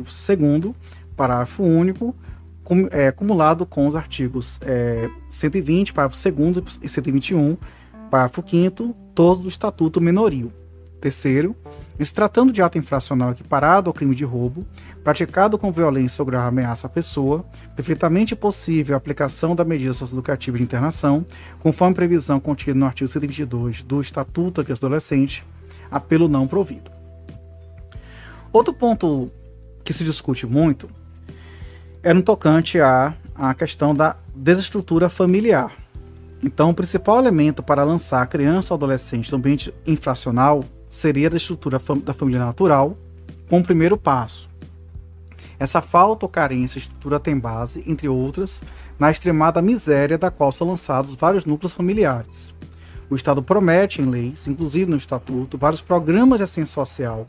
2º, parágrafo único, cumulado com os artigos 120, parágrafo 2º e 121, parágrafo 5º, todos do Estatuto Menoril. Terceiro, se tratando de ato infracional equiparado ao crime de roubo, praticado com violência ou grave ameaça à pessoa, perfeitamente possível a aplicação da medida socioeducativa de internação, conforme previsão contida no artigo 122 do Estatuto da Criança e do Adolescente, apelo não provido. Outro ponto que se discute muito é no tocante à questão da desestrutura familiar. Então, o principal elemento para lançar a criança ou adolescente no ambiente infracional seria da estrutura da família natural, como primeiro passo. Essa falta ou carência de estrutura tem base, entre outras, na extremada miséria da qual são lançados vários núcleos familiares. O Estado promete em leis, inclusive no Estatuto, vários programas de assistência social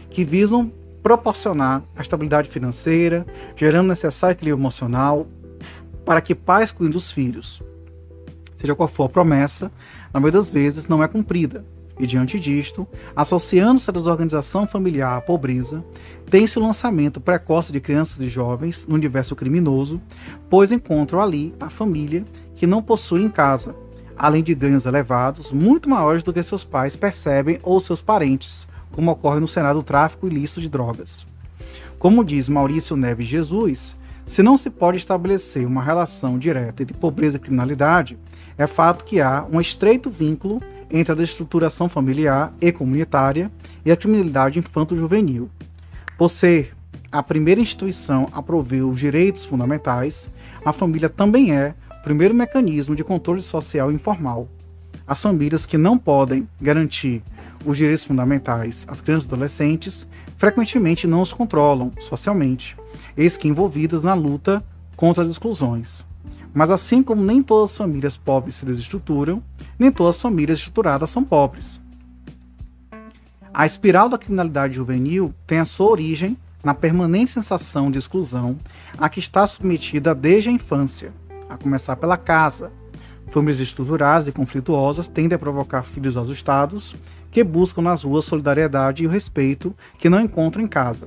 que visam proporcionar a estabilidade financeira, gerando necessário equilíbrio emocional para que pais cuidem dos filhos. Seja qual for a promessa, na maioria das vezes não é cumprida. E diante disto, associando-se à desorganização familiar à pobreza, tem-se o lançamento precoce de crianças e jovens no universo criminoso, pois encontram ali a família que não possui em casa, além de ganhos elevados, muito maiores do que seus pais percebem ou seus parentes, como ocorre no cenário do tráfico ilícito de drogas. Como diz Maurício Neves Jesus, se não se pode estabelecer uma relação direta entre pobreza e criminalidade, é fato que há um estreito vínculo entre a destruturação familiar e comunitária e a criminalidade infanto-juvenil. Por ser a primeira instituição a prover os direitos fundamentais, a família também é o primeiro mecanismo de controle social informal. As famílias que não podem garantir os direitos fundamentais às crianças e adolescentes frequentemente não os controlam socialmente, eis que envolvidas na luta contra as exclusões. Mas assim como nem todas as famílias pobres se desestruturam, nem todas as famílias estruturadas são pobres. A espiral da criminalidade juvenil tem a sua origem na permanente sensação de exclusão a que está submetida desde a infância, a começar pela casa. Famílias estruturadas e conflituosas tendem a provocar filhos ajustados que buscam nas ruas solidariedade e o respeito que não encontram em casa.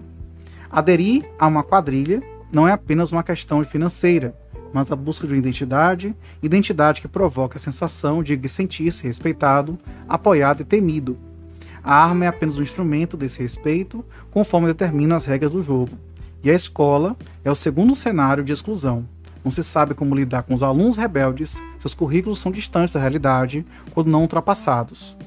Aderir a uma quadrilha não é apenas uma questão financeira, mas a busca de uma identidade que provoca a sensação de sentir-se respeitado, apoiado e temido. A arma é apenas um instrumento desse respeito, conforme determinam as regras do jogo. E a escola é o segundo cenário de exclusão. Não se sabe como lidar com os alunos rebeldes, seus currículos são distantes da realidade, quando não ultrapassados.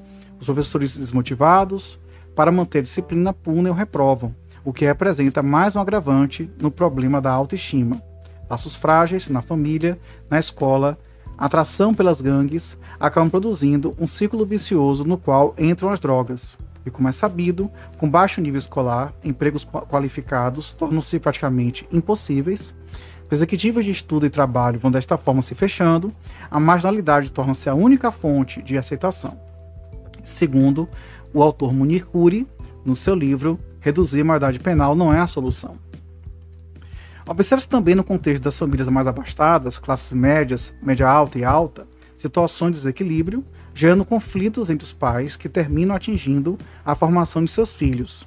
Os professores desmotivados, para manter a disciplina, punem ou reprovam, o que representa mais um agravante no problema da autoestima. Laços frágeis na família, na escola, atração pelas gangues, acabam produzindo um ciclo vicioso no qual entram as drogas. E como é sabido, com baixo nível escolar, empregos qualificados tornam-se praticamente impossíveis. Perspectivas de estudo e trabalho vão desta forma se fechando, a marginalidade torna-se a única fonte de aceitação. Segundo o autor Munir Kuri, no seu livro Reduzir a Maioridade Penal não é a solução. Observa-se também no contexto das famílias mais abastadas, classes médias, média alta e alta, situações de desequilíbrio, gerando conflitos entre os pais que terminam atingindo a formação de seus filhos.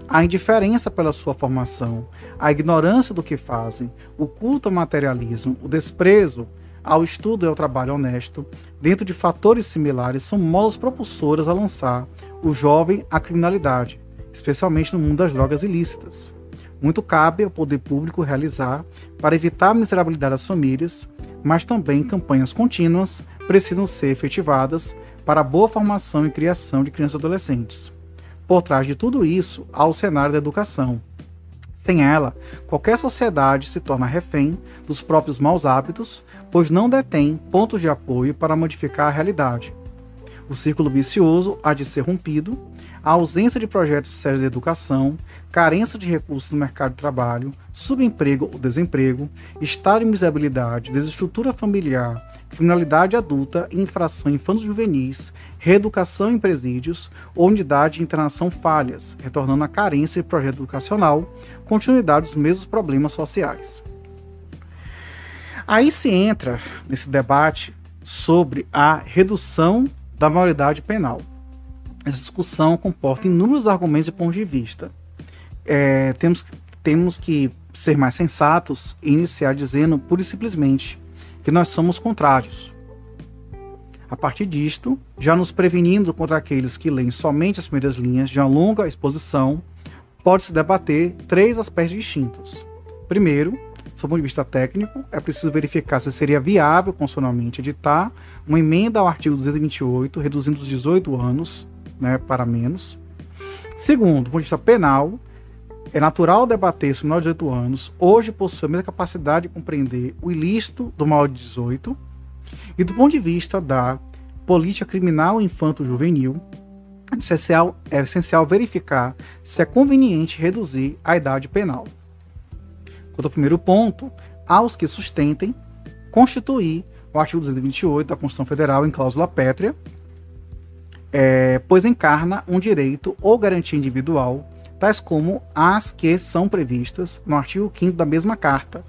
A indiferença pela sua formação, a ignorância do que fazem, o culto ao materialismo, o desprezo ao estudo e ao trabalho honesto, dentro de fatores similares, são molas propulsoras a lançar o jovem à criminalidade, especialmente no mundo das drogas ilícitas. Muito cabe ao poder público realizar para evitar a miserabilidade das famílias, mas também campanhas contínuas precisam ser efetivadas para a boa formação e criação de crianças e adolescentes. Por trás de tudo isso, há o cenário da educação. Sem ela, qualquer sociedade se torna refém dos próprios maus hábitos, pois não detém pontos de apoio para modificar a realidade. O círculo vicioso há de ser rompido, a ausência de projetos sérios de educação, carência de recursos no mercado de trabalho, subemprego ou desemprego, estado de miserabilidade, desestrutura familiar, criminalidade adulta e infração infanto-juvenis, reeducação em presídios, ou unidade de internação falhas, retornando à carência de projeto educacional, continuidade dos mesmos problemas sociais. Aí se entra nesse debate sobre a redução da maioridade penal. Essa discussão comporta inúmeros argumentos e pontos de vista. Temos que ser mais sensatos e iniciar dizendo pura e simplesmente que nós somos contrários. A partir disto, já nos prevenindo contra aqueles que leem somente as primeiras linhas de uma longa exposição, pode-se debater três aspectos distintos. Primeiro, sob o ponto de vista técnico, é preciso verificar se seria viável constitucionalmente editar uma emenda ao artigo 228, reduzindo os 18 anos, para menos. Segundo, do ponto de vista penal, é natural debater se o menor de 18 anos hoje possui a mesma capacidade de compreender o ilícito do maior de 18. E do ponto de vista da política criminal infanto-juvenil, é essencial verificar se é conveniente reduzir a idade penal. Quanto ao primeiro ponto, há os que sustentem constituir o artigo 228 da Constituição Federal em cláusula pétrea, pois encarna um direito ou garantia individual, tais como as que são previstas no artigo 5º da mesma Carta.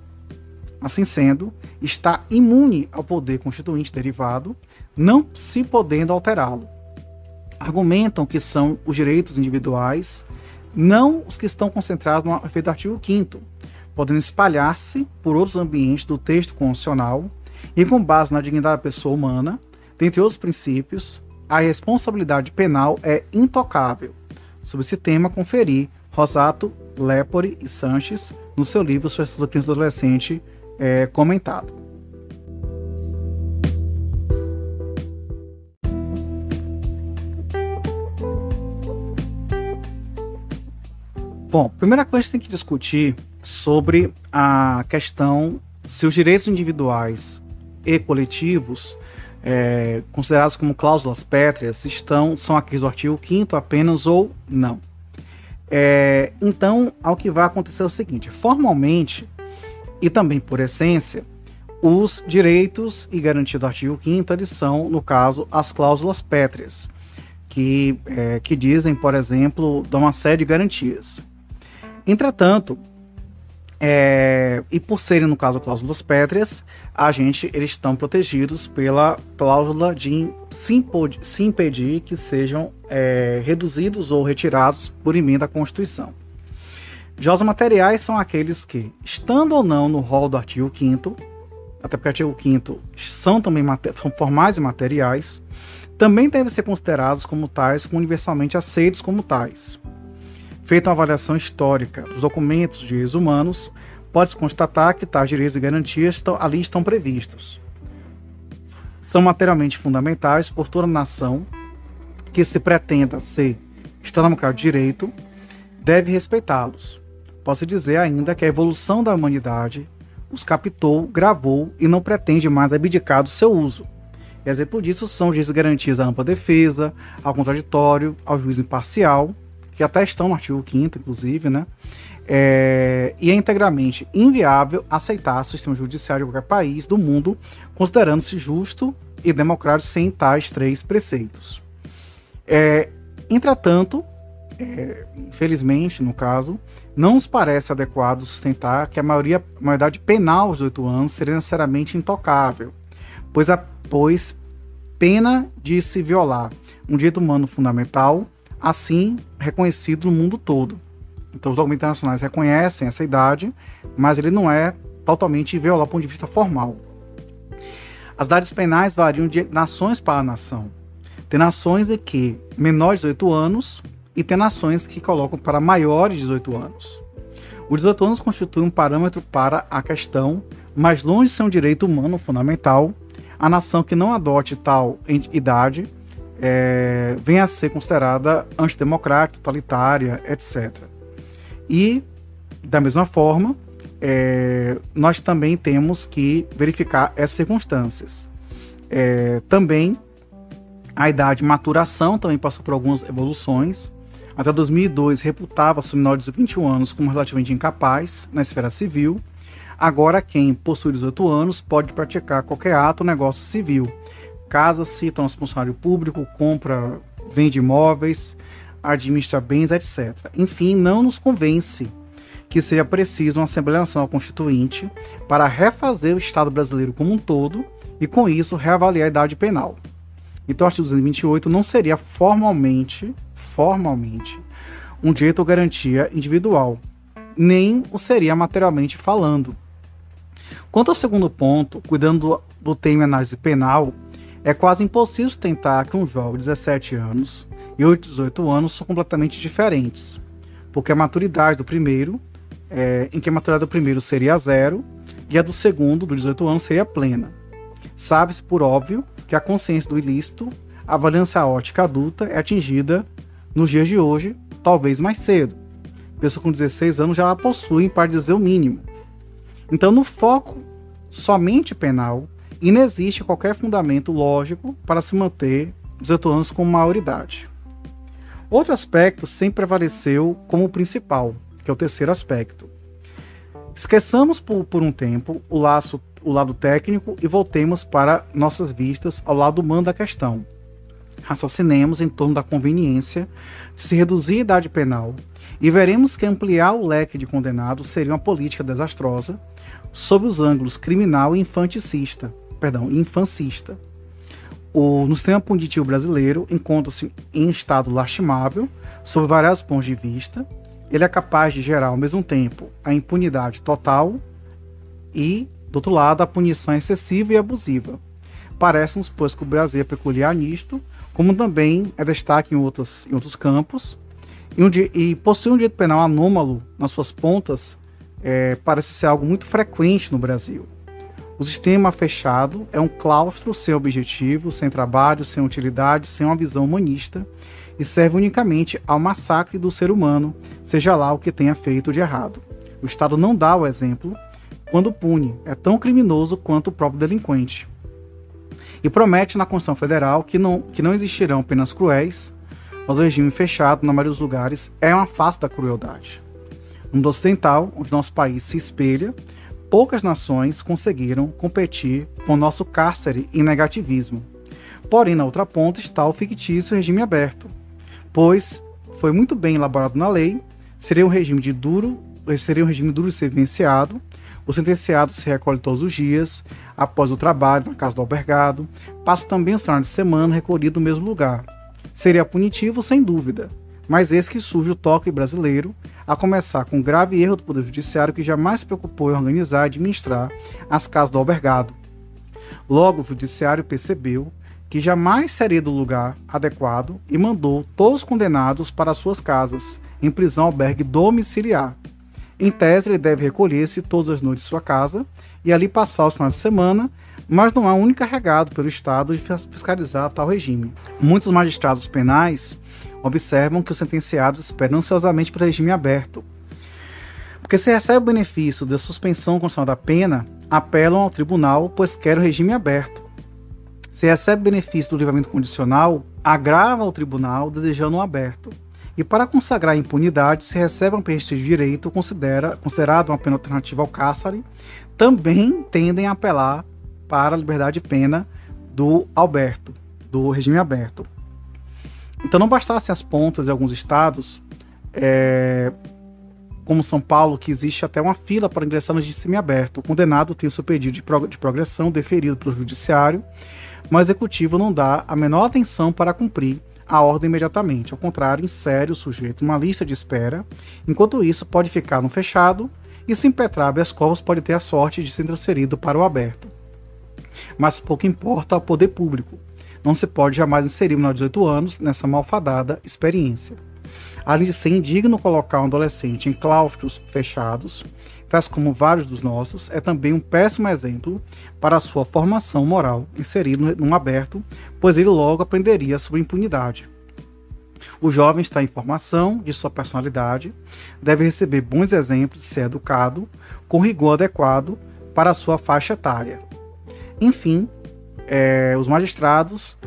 Assim sendo, está imune ao poder constituinte derivado, não se podendo alterá-lo. Argumentam que são os direitos individuais, não os que estão concentrados no efeito do artigo 5º, podendo espalhar-se por outros ambientes do texto constitucional e com base na dignidade da pessoa humana, dentre outros princípios, a responsabilidade penal é intocável. Sobre esse tema, conferir Rosato, Lepore e Sanches no seu livro sobre estudo da criança e do adolescente comentado. Bom, primeira coisa que tem que discutir sobre a questão se os direitos individuais e coletivos considerados como cláusulas pétreas são aqueles do artigo 5º apenas ou não. Então, ao que vai acontecer é o seguinte: formalmente e também por essência, os direitos e garantias do artigo 5º eles são, no caso, as cláusulas pétreas, que dizem, por exemplo, dão uma série de garantias. Entretanto, e por serem, no caso, cláusulas pétreas, eles estão protegidos pela cláusula de se impedir que sejam reduzidos ou retirados por emenda à Constituição. Já os materiais são aqueles que, estando ou não no rol do artigo 5º, até porque o artigo 5º são também são formais e materiais, também devem ser considerados como tais, como universalmente aceitos como tais. Feita uma avaliação histórica dos documentos de direitos humanos, pode-se constatar que tais direitos e garantias ali estão previstos. São materialmente fundamentais por toda nação que se pretenda ser Estado democrático de direito, deve respeitá-los. Pode-se dizer ainda que a evolução da humanidade os captou, gravou e não pretende mais abdicar do seu uso. Exemplo disso são os direitos e garantias da ampla defesa, ao contraditório, ao juízo imparcial, que até estão no artigo 5º, inclusive, né? E é integralmente inviável aceitar o sistema judiciário de qualquer país do mundo, considerando-se justo e democrático sem tais 3 preceitos. Entretanto, infelizmente, no caso, não nos parece adequado sustentar que a maioridade penal aos 18 anos seria necessariamente intocável, pois pena de se violar um direito humano fundamental, assim reconhecido no mundo todo. Então os documentos internacionais reconhecem essa idade, mas ele não é totalmente inviolável do ponto de vista formal. As idades penais variam de nações para nação. Tem nações em que menores de 18 anos e tem nações que colocam para maiores de 18 anos. Os 18 anos constituem um parâmetro para a questão, mas longe de ser um direito humano fundamental, a nação que não adote tal idade vem a ser considerada antidemocrática, totalitária, etc. E, da mesma forma, nós também temos que verificar essas circunstâncias. Também, a idade de maturação também passou por algumas evoluções. Até 2002, reputava-se menores de 21 anos como relativamente incapaz na esfera civil. Agora, quem possui 18 anos pode praticar qualquer ato ou negócio civil. Casa-se, torna-se funcionário público, compra, vende imóveis, administra bens, etc. Enfim, não nos convence que seja preciso uma Assembleia Nacional Constituinte para refazer o Estado brasileiro como um todo e, com isso, reavaliar a idade penal. Então, o artigo 228 não seria formalmente um direito ou garantia individual, nem o seria materialmente falando. Quanto ao segundo ponto, cuidando do tema análise penal, é quase impossível tentar que um jovem de 17 anos e 18 anos são completamente diferentes, porque a maturidade do primeiro, em que a maturidade do primeiro seria 0 e a do segundo, dos 18 anos, seria plena. Sabe-se, por óbvio, que a consciência do ilícito, avaliando a ótica adulta, é atingida nos dias de hoje, talvez mais cedo. Pessoa com 16 anos já a possuem, para dizer o mínimo. Então, no foco somente penal, inexiste qualquer fundamento lógico para se manter 18 anos como maioridade. Outro aspecto sempre prevaleceu como principal, que é o terceiro aspecto. Esqueçamos por um tempo o lado técnico e voltemos para nossas vistas ao lado humano da questão. Raciocinemos em torno da conveniência de se reduzir a idade penal e veremos que ampliar o leque de condenados seria uma política desastrosa sob os ângulos criminal e infancista. No sistema punitivo brasileiro encontra-se em estado lastimável sob vários pontos de vista. Ele é capaz de gerar ao mesmo tempo a impunidade total e, do outro lado, a punição excessiva e abusiva. Parece-nos, pois, que o Brasil é peculiar nisto, como também é destaque em outros campos, e possui um direito penal anômalo nas suas pontas, parece ser algo muito frequente no Brasil. O sistema fechado é um claustro sem objetivo, sem trabalho, sem utilidade, sem uma visão humanista, e serve unicamente ao massacre do ser humano, seja lá o que tenha feito de errado. O Estado não dá o exemplo quando pune, é tão criminoso quanto o próprio delinquente. E promete na Constituição Federal que não existirão penas cruéis, mas o regime fechado, na maioria dos lugares, é uma face da crueldade. No mundo ocidental, onde nosso país se espelha, poucas nações conseguiram competir com o nosso cárcere em negativismo. Porém, na outra ponta está o fictício regime aberto, pois foi muito bem elaborado na lei, seria um regime duro de ser vivenciado, o sentenciado se recolhe todos os dias, após o trabalho, na casa do albergado, passa também os finais de semana recolhido no mesmo lugar. Seria punitivo, sem dúvida, Mas eis que surge o toque brasileiro, a começar com um grave erro do Poder Judiciário que jamais se preocupou em organizar e administrar as casas do albergado. Logo, o Judiciário percebeu que jamais seria do lugar adequado e mandou todos os condenados para suas casas, em prisão-albergue domiciliar. Em tese, ele deve recolher-se todas as noites em sua casa e ali passar os finais de semana, mas não há um encarregado pelo Estado de fiscalizar tal regime. Muitos magistrados penais observam que os sentenciados esperam ansiosamente pelo regime aberto, porque se recebe o benefício da suspensão condicional da pena, apelam ao tribunal, pois querem o regime aberto. Se recebe o benefício do livramento condicional, agrava o tribunal desejando um aberto. E para consagrar a impunidade, se recebe um pedido de direito considerado uma pena alternativa ao cárcere, também tendem a apelar para a liberdade de pena do regime aberto. Então não bastassem as pontas de alguns estados, como São Paulo, que existe até uma fila para ingressar no regime semiaberto. O condenado tem o seu pedido de progressão deferido pelo judiciário, mas o executivo não dá a menor atenção para cumprir a ordem imediatamente. Ao contrário, insere o sujeito numa lista de espera. Enquanto isso, pode ficar no fechado e, se impetrar habeas corpus, pode ter a sorte de ser transferido para o aberto. Mas pouco importa ao poder público. Não se pode jamais inserir menor de 18 anos nessa malfadada experiência. Além de ser indigno colocar um adolescente em claustros fechados, tais como vários dos nossos, é também um péssimo exemplo para a sua formação moral, inserido num aberto, pois ele logo aprenderia sobre impunidade. O jovem está em formação de sua personalidade, deve receber bons exemplos de ser educado, com rigor adequado para a sua faixa etária. Enfim, os magistrados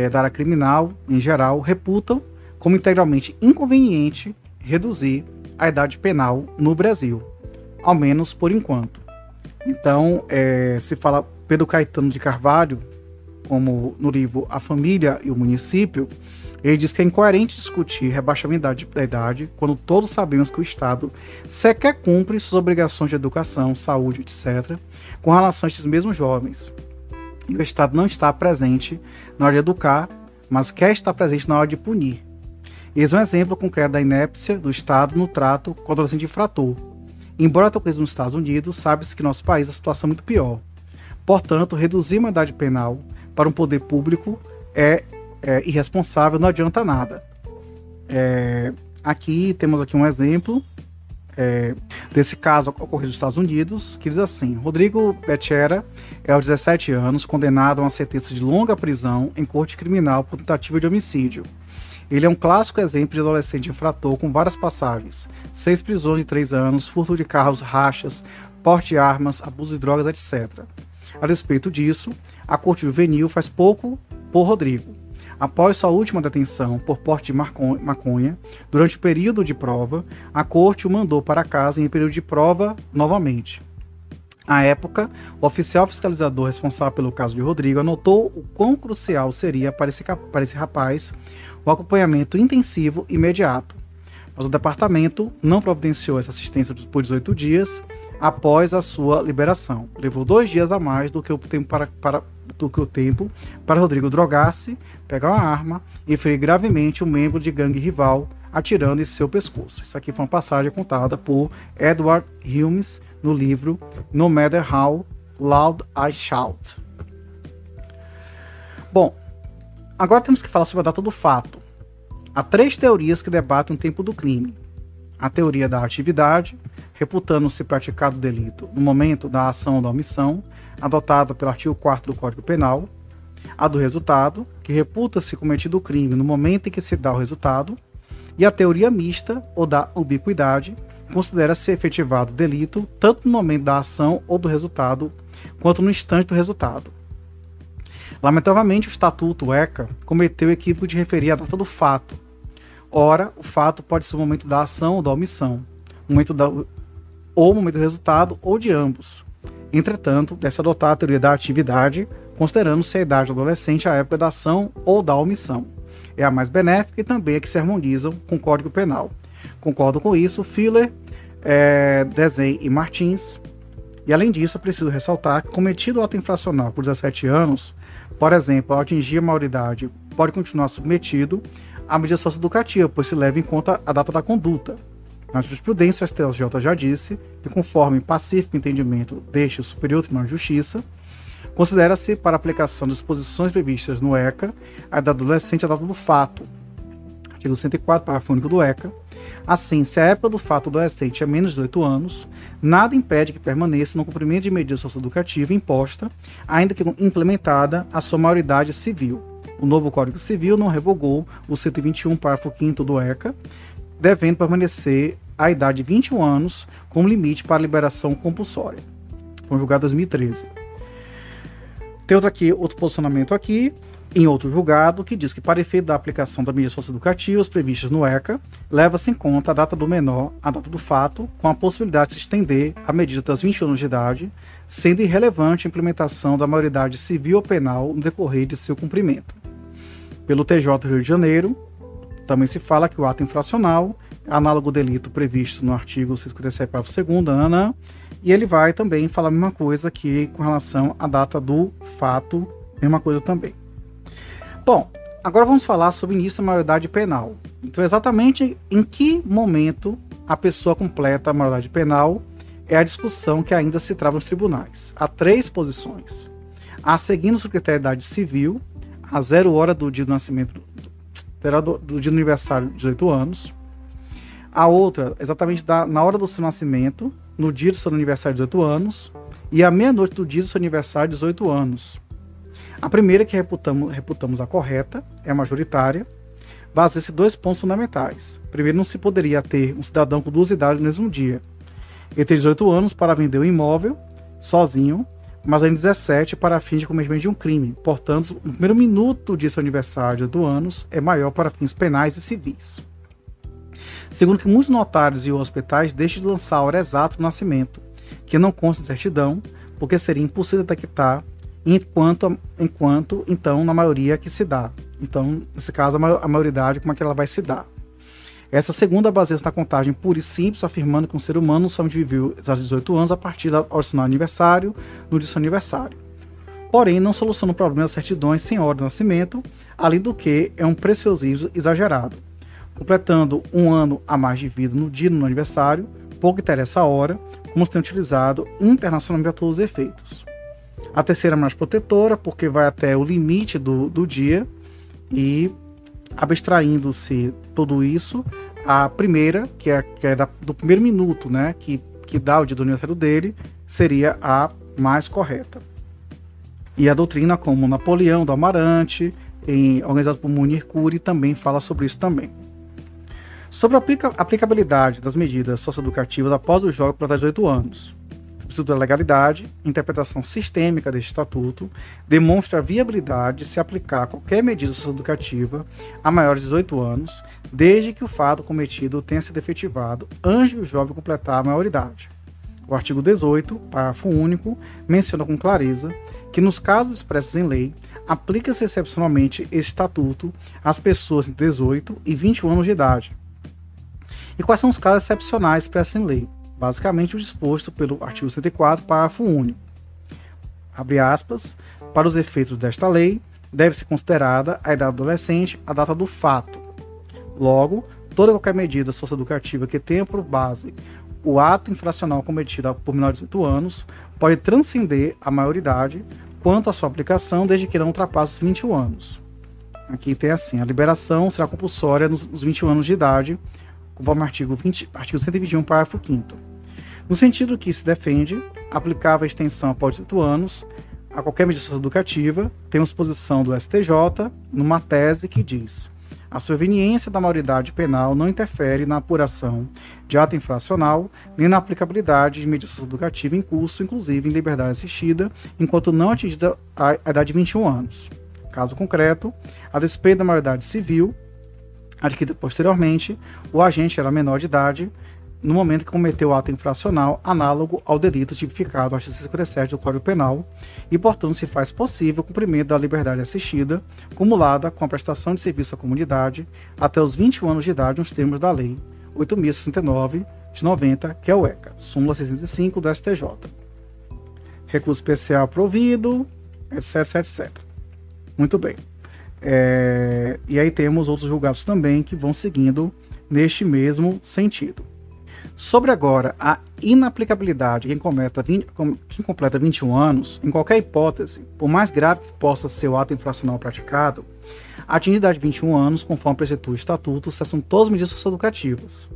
da área criminal, em geral, reputam como integralmente inconveniente reduzir a idade penal no Brasil, ao menos por enquanto. Então, se fala Pedro Caetano de Carvalho, como no livro A Família e o Município, ele diz que é incoerente discutir rebaixamento da idade quando todos sabemos que o Estado sequer cumpre suas obrigações de educação, saúde, etc., com relação a esses mesmos jovens. E o Estado não está presente na hora de educar, mas quer estar presente na hora de punir. Eis um exemplo concreto da inépcia do Estado no trato com o adolescente infrator. Embora tenha ocorrido nos Estados Unidos, sabe-se que no nosso país a situação é muito pior. Portanto, reduzir uma idade penal para um poder público é irresponsável, não adianta nada. Temos aqui um exemplo desse caso ocorrido nos Estados Unidos, que diz assim: Rodrigo Betchera é aos 17 anos, condenado a uma sentença de longa prisão em corte criminal por tentativa de homicídio. Ele é um clássico exemplo de adolescente infrator com várias passagens: 6 prisões de 3 anos, furto de carros, rachas, porte de armas, abuso de drogas, etc. A despeito disso, a Corte Juvenil faz pouco por Rodrigo. Após sua última detenção por porte de maconha, durante o período de prova, a Corte o mandou para casa em período de prova novamente. À época, o oficial fiscalizador responsável pelo caso de Rodrigo anotou o quão crucial seria para esse rapaz o acompanhamento intensivo imediato. Mas o departamento não providenciou essa assistência por 18 dias após a sua liberação. Levou 2 dias a mais do que o tempo para Rodrigo drogar-se, pegar uma arma e ferir gravemente um membro de gangue rival, atirando em seu pescoço. Isso aqui foi uma passagem contada por Edward Helms no livro No Matter How Loud I Shout. Bom, agora temos que falar sobre a data do fato. Há 3 teorias que debatem o tempo do crime. A teoria da atividade, reputando-se praticado o delito no momento da ação ou da omissão, adotada pelo artigo 4º do Código Penal. A do resultado, que reputa-se cometido o crime no momento em que se dá o resultado. E a teoria mista, ou da ubiquidade, considera-se efetivado o delito tanto no momento da ação ou do resultado, quanto no instante do resultado. Lamentavelmente, o Estatuto ECA cometeu o equívoco de referir a data do fato. Ora, o fato pode ser o momento da ação ou da omissão, o momento do resultado, ou de ambos. Entretanto, deve-se adotar a teoria da atividade, considerando-se a idade do adolescente à época da ação ou da omissão. É a mais benéfica e também a que se harmonizam com o Código Penal. Concordo com isso Filler, Desen e Martins. E além disso, é preciso ressaltar que cometido o ato infracional por 17 anos, por exemplo, ao atingir a maioridade, pode continuar submetido a medida socioeducativa, pois se leva em conta a data da conduta. Na jurisprudência, o STJ já disse que, conforme pacífico entendimento deste o Superior Tribunal de Justiça, considera-se, para aplicação das disposições previstas no ECA, a idade do adolescente a data do fato. Artigo 104, parágrafo único do ECA. Assim, se a época do fato do adolescente é menos de 18 anos, nada impede que permaneça no cumprimento de medida socioeducativa imposta, ainda que implementada, a sua maioridade civil. O novo Código Civil não revogou o 121, parágrafo 5º do ECA, devendo permanecer a idade de 21 anos como limite para a liberação compulsória. Foi julgado em 2013. Tem outro posicionamento aqui, em outro julgado, que diz que, para efeito da aplicação das medidas socioeducativas previstas no ECA, leva-se em conta a data do menor, a data do fato, com a possibilidade de se estender a medida até os 21 anos de idade, sendo irrelevante a implementação da maioridade civil ou penal no decorrer de seu cumprimento. Pelo TJ do Rio de Janeiro, também se fala que o ato infracional é análogo ao delito previsto no artigo 157, parágrafo 2º, e ele vai também falar a mesma coisa aqui com relação à data do fato, mesma coisa também. Bom, agora vamos falar sobre o início da maioridade penal. Então, exatamente em que momento a pessoa completa a maioridade penal é a discussão que ainda se trava nos tribunais. Há 3 posições. A seguindo o critério de idade civil, a 0 hora do dia do nascimento, do dia do aniversário de 18 anos. A outra, exatamente na hora do seu nascimento, no dia do seu aniversário de 18 anos, e à meia-noite do dia do seu aniversário de 18 anos. A primeira, que reputamos a correta, é a majoritária, baseia-se em 2 pontos fundamentais. Primeiro, não se poderia ter um cidadão com 2 idades no mesmo dia. Ele tem 18 anos para vender um imóvel, sozinho, mas ainda 17 para fins de cometimento de um crime. Portanto, no primeiro minuto de seu aniversário de 18 anos, é maior para fins penais e civis. Segundo, que muitos notários e hospitais deixam de lançar a hora exata do nascimento, que não consta em certidão, porque seria impossível detectar enquanto então, na maioria que se dá. Então, nesse caso, a maioridade, como é que ela vai se dar. Essa segunda baseia-se na contagem pura e simples, afirmando que um ser humano somente viveu aos 18 anos a partir do original aniversário, no dia do seu aniversário. Porém, não soluciona o problema das certidões sem hora de nascimento, além do que é um preciosismo exagerado. Completando um ano a mais de vida no dia do aniversário, pouco interessa a hora, como se tem utilizado internacionalmente a todos os efeitos. A terceira é mais protetora, porque vai até o limite do dia, e abstraindo-se tudo isso, a primeira, que é do primeiro minuto, né, que dá o dia do aniversário dele, seria a mais correta. E a doutrina, como Napoleão do Amarante, organizado por Munir Curi, também fala sobre isso também. Sobre a aplicabilidade das medidas socioeducativas após o jovem completar 18 anos. O princípio da legalidade, interpretação sistêmica deste estatuto, demonstra a viabilidade de se aplicar qualquer medida socioeducativa a maiores de 18 anos, desde que o fato cometido tenha sido efetivado antes do jovem completar a maioridade. O artigo 18, parágrafo único, menciona com clareza que, nos casos expressos em lei, aplica-se excepcionalmente este estatuto às pessoas entre 18 e 21 anos de idade. E quais são os casos excepcionais expressos em lei? Basicamente, o disposto pelo artigo 104, parágrafo único. Abre aspas, para os efeitos desta lei, deve ser considerada a idade do adolescente a data do fato. Logo, toda e qualquer medida socioeducativa que tenha por base o ato infracional cometido por menor de 18 anos pode transcender a maioridade quanto à sua aplicação, desde que não ultrapasse os 21 anos. Aqui tem assim, a liberação será compulsória nos 21 anos de idade, conforme o artigo 121, parágrafo 5º. No sentido que se defende, aplicável a extensão após 18 anos a qualquer medida socioeducativa, temos posição do STJ numa tese que diz: a superveniência da maioridade penal não interfere na apuração de ato infracional, nem na aplicabilidade de medida socioeducativa em curso, inclusive em liberdade assistida, enquanto não atingida a idade de 21 anos. Caso concreto, a despeito da maioridade civil, adquirida posteriormente, o agente era menor de idade no momento que cometeu o ato infracional análogo ao delito tipificado no artigo 157 do Código Penal e, portanto, se faz possível o cumprimento da liberdade assistida, cumulada com a prestação de serviço à comunidade até os 21 anos de idade nos termos da Lei 8.069 de 90, que é o ECA, súmula 605 do STJ. Recurso especial provido, etc, etc. Muito bem. E aí temos outros julgados também que vão seguindo neste mesmo sentido. Sobre agora a inaplicabilidade de quem completa 21 anos, em qualquer hipótese, por mais grave que possa ser o ato infracional praticado, atingida a idade de 21 anos, conforme preceitua o Estatuto, cessam todas as medidas socioeducativas.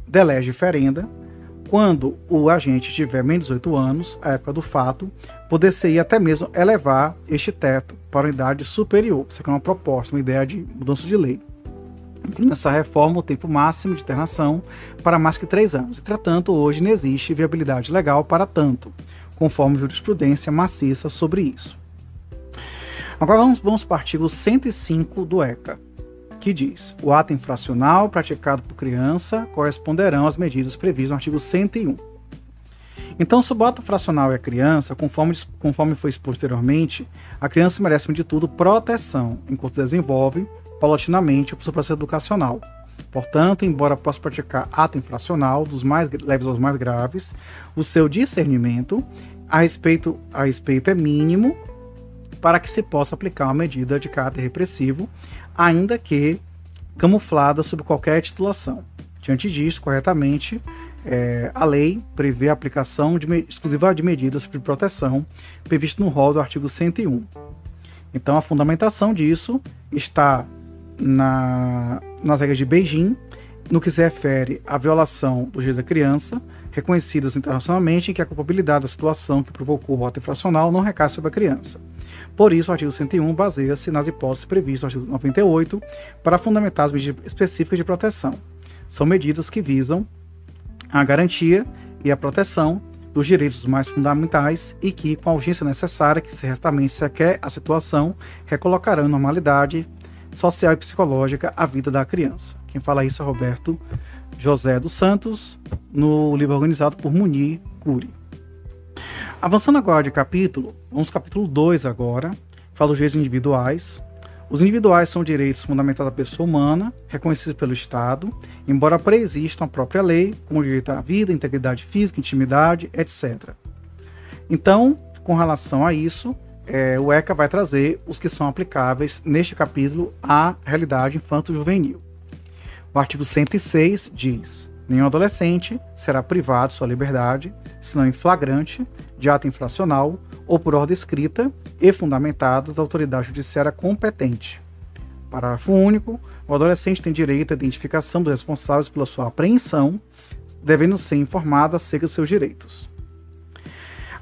De lege diferenda, quando o agente tiver menos de 18 anos, à época do fato, poder-se até mesmo elevar este teto para uma idade superior. Isso aqui é uma proposta, uma ideia de mudança de lei. Nessa reforma, o tempo máximo de internação para mais que 3 anos. Entretanto, hoje não existe viabilidade legal para tanto, conforme jurisprudência maciça sobre isso. Agora vamos para o artigo 105 do ECA, que diz: o ato infracional praticado por criança corresponderão às medidas previstas no artigo 101. Então, se o ato infracional é criança, conforme foi exposto anteriormente, a criança merece, de tudo, proteção, enquanto desenvolve paulatinamente o seu processo educacional. Portanto, embora possa praticar ato infracional, dos mais leves aos mais graves, o seu discernimento a respeito é mínimo para que se possa aplicar uma medida de caráter repressivo, ainda que camuflada sob qualquer titulação. Diante disso, corretamente, a lei prevê a aplicação exclusiva de medidas de proteção previsto no rol do artigo 101. Então, a fundamentação disso está nas regras de Beijing, no que se refere à violação dos direitos da criança, reconhecidas internacionalmente, em que a culpabilidade da situação que provocou o ato infracional não recai sobre a criança. Por isso, o artigo 101 baseia-se nas hipóteses previstas no artigo 98 para fundamentar as medidas específicas de proteção. São medidas que visam a garantia e a proteção dos direitos mais fundamentais e que, com a urgência necessária que certamente se requer a situação, recolocarão em normalidade social e psicológica a vida da criança. Quem fala isso é Roberto José dos Santos, no livro organizado por Munir Curi. Avançando agora de capítulo, vamos ao capítulo 2 agora, fala dos direitos individuais. Os individuais são direitos fundamentais da pessoa humana, reconhecidos pelo Estado, embora preexistam a própria lei, como o direito à vida, integridade física, intimidade, etc. Então, com relação a isso, o ECA vai trazer os que são aplicáveis neste capítulo à realidade infanto-juvenil. O artigo 106 diz: nenhum adolescente será privado de sua liberdade, senão em flagrante, de ato infracional ou por ordem escrita e fundamentada da autoridade judiciária competente. Parágrafo único. O adolescente tem direito à identificação dos responsáveis pela sua apreensão, devendo ser informado acerca de seus direitos.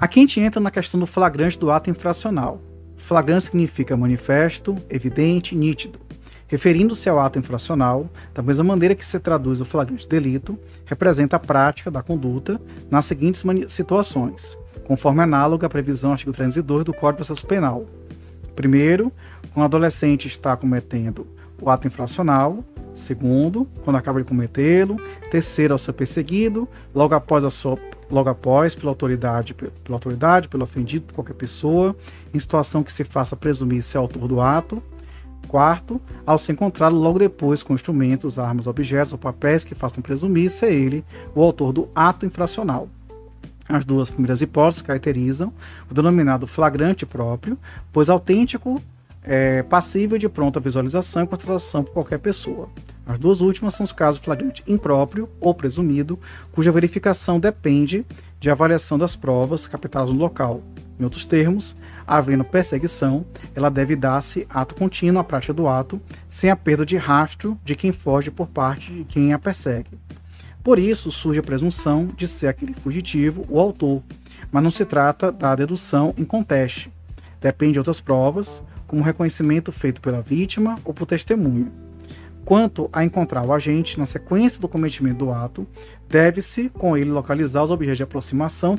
Aqui a gente entra na questão do flagrante do ato infracional. Flagrante significa manifesto, evidente, nítido. Referindo-se ao ato infracional, da mesma maneira que se traduz o flagrante delito, representa a prática da conduta nas seguintes situações, conforme análoga à previsão do artigo 302 do Código de Processo Penal. Primeiro, quando o adolescente está cometendo o ato infracional. Segundo, quando acaba de cometê-lo. Terceiro, ao ser perseguido. Logo após, pela autoridade, pelo ofendido, por qualquer pessoa, em situação que se faça presumir ser autor do ato. Quarto, ao ser encontrado logo depois com instrumentos, armas, objetos ou papéis que façam presumir ser ele o autor do ato infracional. As duas primeiras hipóteses caracterizam o denominado flagrante próprio, pois autêntico é passível de pronta visualização e constatação por qualquer pessoa. As duas últimas são os casos de flagrante impróprio ou presumido, cuja verificação depende de avaliação das provas captadas no local. Em outros termos, havendo perseguição, ela deve dar-se ato contínuo à prática do ato, sem a perda de rastro de quem foge por parte de quem a persegue. Por isso, surge a presunção de ser aquele fugitivo o autor, mas não se trata da dedução em conteste. Depende de outras provas, como o reconhecimento feito pela vítima ou por testemunha. Quanto a encontrar o agente na sequência do cometimento do ato, deve-se com ele localizar os objetos de aproximação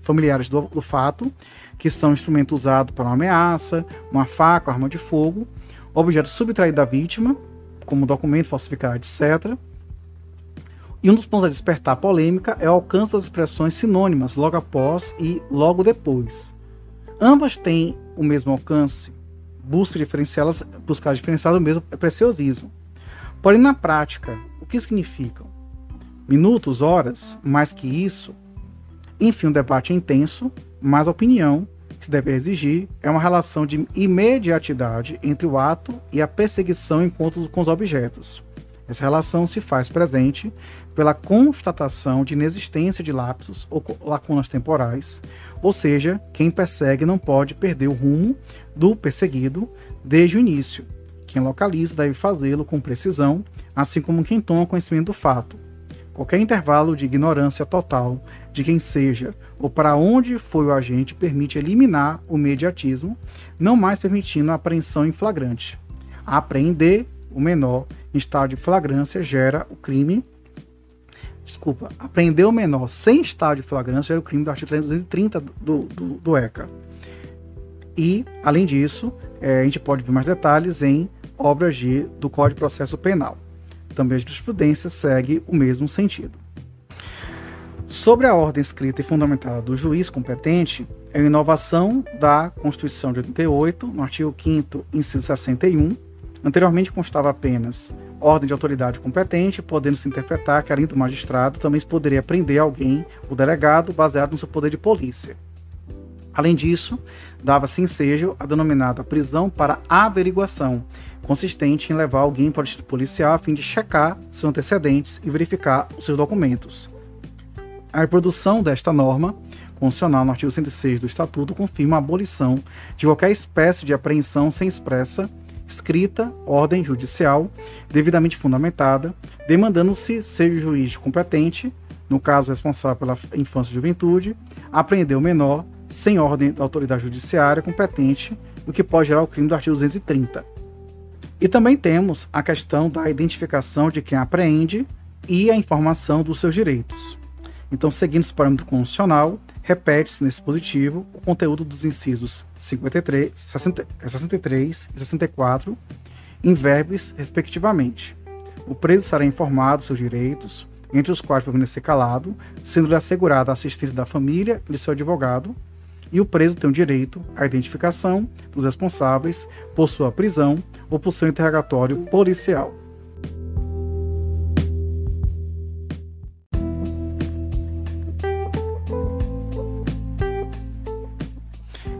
familiares do fato, que são instrumento usado para uma ameaça, uma faca, arma de fogo, objeto subtraído da vítima, como documento falsificado, etc. E um dos pontos a despertar polêmica é o alcance das expressões sinônimas logo após e logo depois. Ambas têm o mesmo alcance, buscar diferenciá-las do mesmo preciosismo. Porém, na prática, o que significam? Minutos, horas, mais que isso? Enfim, o debate é intenso, mas a opinião que se deve exigir é uma relação de imediatidade entre o ato e a perseguição encontro com os objetos. Essa relação se faz presente pela constatação de inexistência de lapsos ou lacunas temporais, ou seja, quem persegue não pode perder o rumo do perseguido desde o início. Quem localiza deve fazê-lo com precisão, assim como quem toma conhecimento do fato. Qualquer intervalo de ignorância total de quem seja ou para onde foi o agente permite eliminar o imediatismo, não mais permitindo a apreensão em flagrante. Apreender o menor em estado de flagrância gera o crime. Apreender o menor sem estado de flagrância gera o crime do artigo 330 do ECA. E, além disso, a gente pode ver mais detalhes em obras do Código de Processo Penal. Também a jurisprudência segue o mesmo sentido. Sobre a ordem escrita e fundamentada do juiz competente, é uma inovação da Constituição de 88, no artigo 5º, inciso 61. Anteriormente constava apenas ordem de autoridade competente, podendo se interpretar que, além do magistrado, também se poderia prender alguém, o delegado, baseado no seu poder de polícia. Além disso, dava-se ensejo a denominada prisão para averiguação, consistente em levar alguém para o distrito policial a fim de checar seus antecedentes e verificar os seus documentos. A reprodução desta norma constitucional no artigo 106 do Estatuto confirma a abolição de qualquer espécie de apreensão sem expressa, escrita, ordem judicial, devidamente fundamentada, demandando-se seja o juiz competente, no caso responsável pela infância e juventude, apreender o menor sem ordem da autoridade judiciária competente, o que pode gerar o crime do artigo 230. E também temos a questão da identificação de quem apreende e a informação dos seus direitos. Então, seguindo esse parâmetro constitucional, repete-se nesse dispositivo o conteúdo dos incisos 63 e 64, em verbis, respectivamente. O preso será informado dos seus direitos, entre os quais permanecer calado, sendo-lhe assegurada a assistência da família e de seu advogado, e o preso tem o direito à identificação dos responsáveis por sua prisão ou por seu interrogatório policial.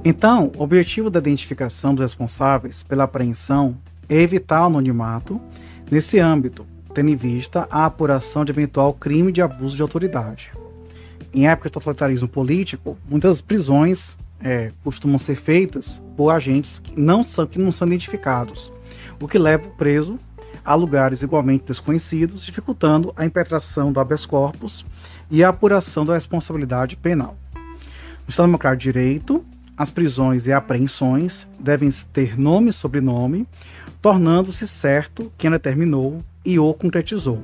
Então, o objetivo da identificação dos responsáveis pela apreensão é evitar o anonimato nesse âmbito, tendo em vista a apuração de eventual crime de abuso de autoridade. Em épocas de totalitarismo político, muitas prisões costumam ser feitas por agentes que não são identificados, o que leva o preso a lugares igualmente desconhecidos, dificultando a impetração do habeas corpus e a apuração da responsabilidade penal. No Estado Democrático de Direito, as prisões e apreensões devem ter nome e sobrenome, tornando-se certo quem a determinou e o concretizou.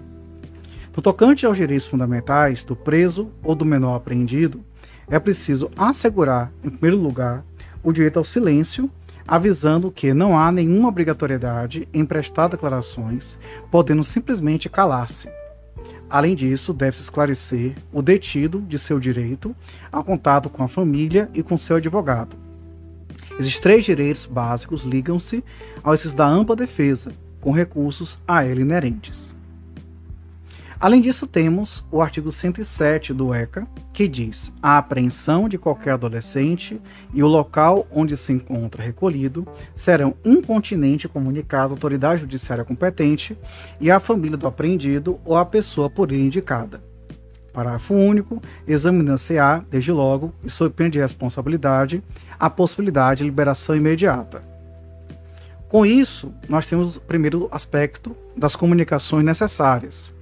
No tocante aos direitos fundamentais do preso ou do menor apreendido, é preciso assegurar, em primeiro lugar, o direito ao silêncio, avisando que não há nenhuma obrigatoriedade em prestar declarações, podendo simplesmente calar-se. Além disso, deve-se esclarecer o detido de seu direito ao contato com a família e com seu advogado. Esses três direitos básicos ligam-se ao exercício da ampla defesa, com recursos a ele inerentes. Além disso, temos o artigo 107 do ECA, que diz: a apreensão de qualquer adolescente e o local onde se encontra recolhido serão incontinenti comunicados à autoridade judiciária competente e à família do apreendido ou à pessoa por ele indicada. Parágrafo único. Examinando-se-á, desde logo, e sob pena de responsabilidade, a possibilidade de liberação imediata. Com isso, nós temos o primeiro aspecto das comunicações necessárias.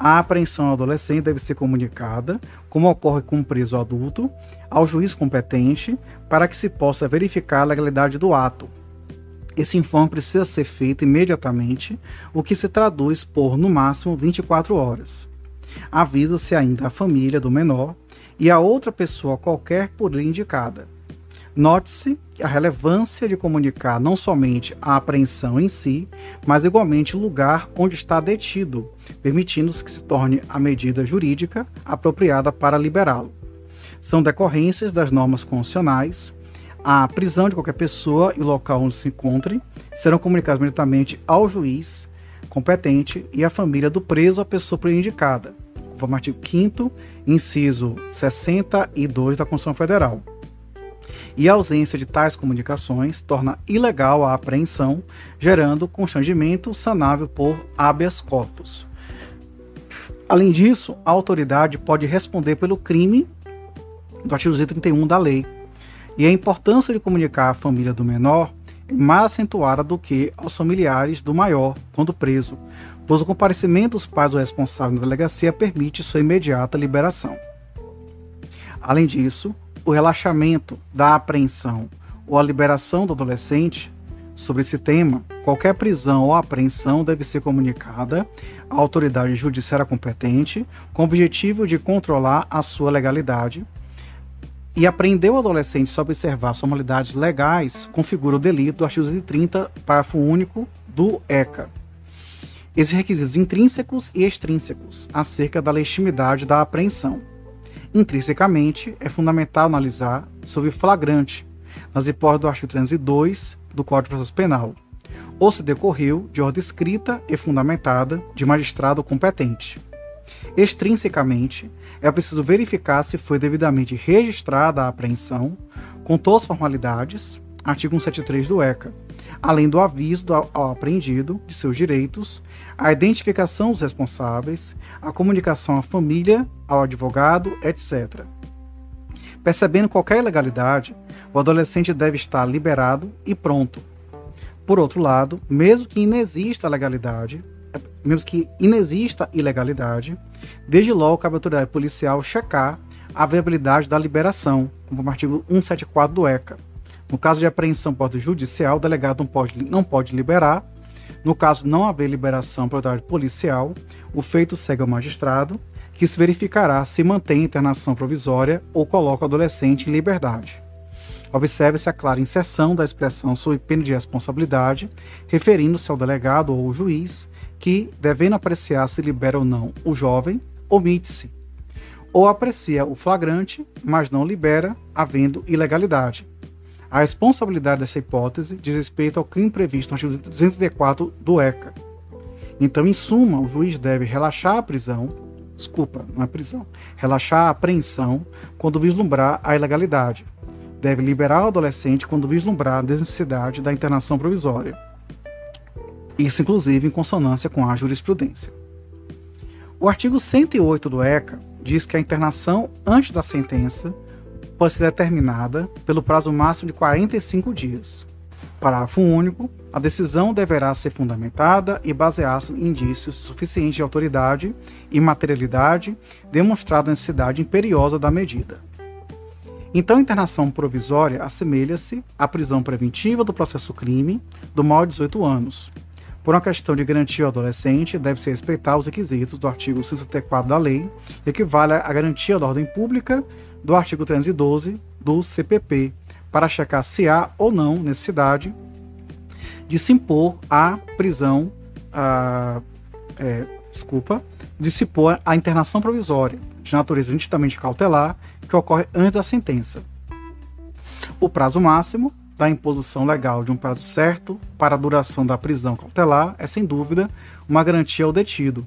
A apreensão ao adolescente deve ser comunicada, como ocorre com um preso adulto, ao juiz competente, para que se possa verificar a legalidade do ato. Esse informe precisa ser feito imediatamente, o que se traduz por, no máximo, 24 horas. Avisa-se ainda a família do menor e a outra pessoa qualquer por ele indicada. Note-se a relevância de comunicar não somente a apreensão em si, mas igualmente o lugar onde está detido, permitindo-se que se torne a medida jurídica apropriada para liberá-lo. São decorrências das normas constitucionais. A prisão de qualquer pessoa e o local onde se encontre serão comunicados imediatamente ao juiz competente e à família do preso ou à pessoa por ele indicada, conforme o artigo 5º, inciso 62 da Constituição Federal. e a ausência de tais comunicações torna ilegal a apreensão, gerando constrangimento sanável por habeas corpus. Além disso, a autoridade pode responder pelo crime do artigo 231 da lei, e a importância de comunicar à família do menor é mais acentuada do que aos familiares do maior, quando preso, pois o comparecimento dos pais ou responsável na delegacia permite sua imediata liberação. Além disso, o relaxamento da apreensão ou a liberação do adolescente, sobre esse tema, qualquer prisão ou apreensão deve ser comunicada à autoridade judiciária competente com o objetivo de controlar a sua legalidade, e apreender o adolescente sem observar as formalidades legais configura o delito do artigo 230, parágrafo único do ECA. Esses requisitos intrínsecos e extrínsecos acerca da legitimidade da apreensão. Intrinsecamente, é fundamental analisar sobre flagrante, nas hipóteses do artigo 302 do Código de Processo Penal, ou se decorreu de ordem escrita e fundamentada de magistrado competente. Extrinsecamente, é preciso verificar se foi devidamente registrada a apreensão, com todas as formalidades, artigo 173 do ECA, além do aviso ao apreendido de seus direitos, a identificação dos responsáveis, a comunicação à família, ao advogado, etc. Percebendo qualquer ilegalidade, o adolescente deve estar liberado e pronto. Por outro lado, mesmo que inexista ilegalidade, desde logo cabe à autoridade policial checar a viabilidade da liberação, conforme o artigo 174 do ECA. No caso de apreensão por ordem judicial, o delegado não pode liberar. No caso de não haver liberação por autoridade policial, o feito segue ao magistrado, que se verificará se mantém a internação provisória ou coloca o adolescente em liberdade. Observe-se a clara inserção da expressão sob pena de responsabilidade, referindo-se ao delegado ou ao juiz, que, devendo apreciar se libera ou não o jovem, omite-se, ou aprecia o flagrante, mas não libera, havendo ilegalidade. A responsabilidade dessa hipótese diz respeito ao crime previsto no artigo 234 do ECA. Então, em suma, o juiz deve relaxar a apreensão quando vislumbrar a ilegalidade. Deve liberar o adolescente quando vislumbrar a desnecessidade da internação provisória. Isso, inclusive, em consonância com a jurisprudência. O artigo 108 do ECA diz que a internação antes da sentença pode ser determinada pelo prazo máximo de 45 dias. Parágrafo único. A decisão deverá ser fundamentada e basear-se em indícios suficientes de autoridade e materialidade, demonstrada a necessidade imperiosa da medida. Então, a internação provisória assemelha-se à prisão preventiva do processo crime do maior de 18 anos. Por uma questão de garantia ao adolescente, deve-se respeitar os requisitos do artigo 64 da lei, que equivale à garantia da ordem pública do artigo 312 do CPP, para checar se há ou não necessidade de se impor a prisão, de se impor a internação provisória, de natureza nitidamente cautelar, que ocorre antes da sentença. O prazo máximo da imposição legal de um prazo certo para a duração da prisão cautelar é, sem dúvida, uma garantia ao detido.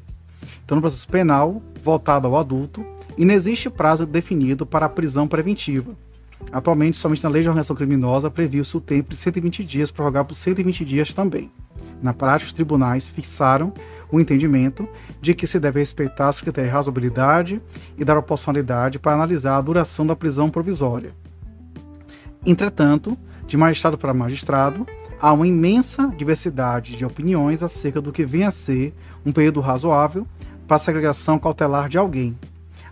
Então, no processo penal, voltado ao adulto, inexiste prazo definido para a prisão preventiva. Atualmente, somente na Lei de Organização Criminosa previu-se o tempo de 120 dias, prorrogado por 120 dias também. Na prática, os tribunais fixaram o entendimento de que se deve respeitar os critérios de razoabilidade e da proporcionalidade para analisar a duração da prisão provisória. Entretanto, de magistrado para magistrado, há uma imensa diversidade de opiniões acerca do que vem a ser um período razoável para a segregação cautelar de alguém.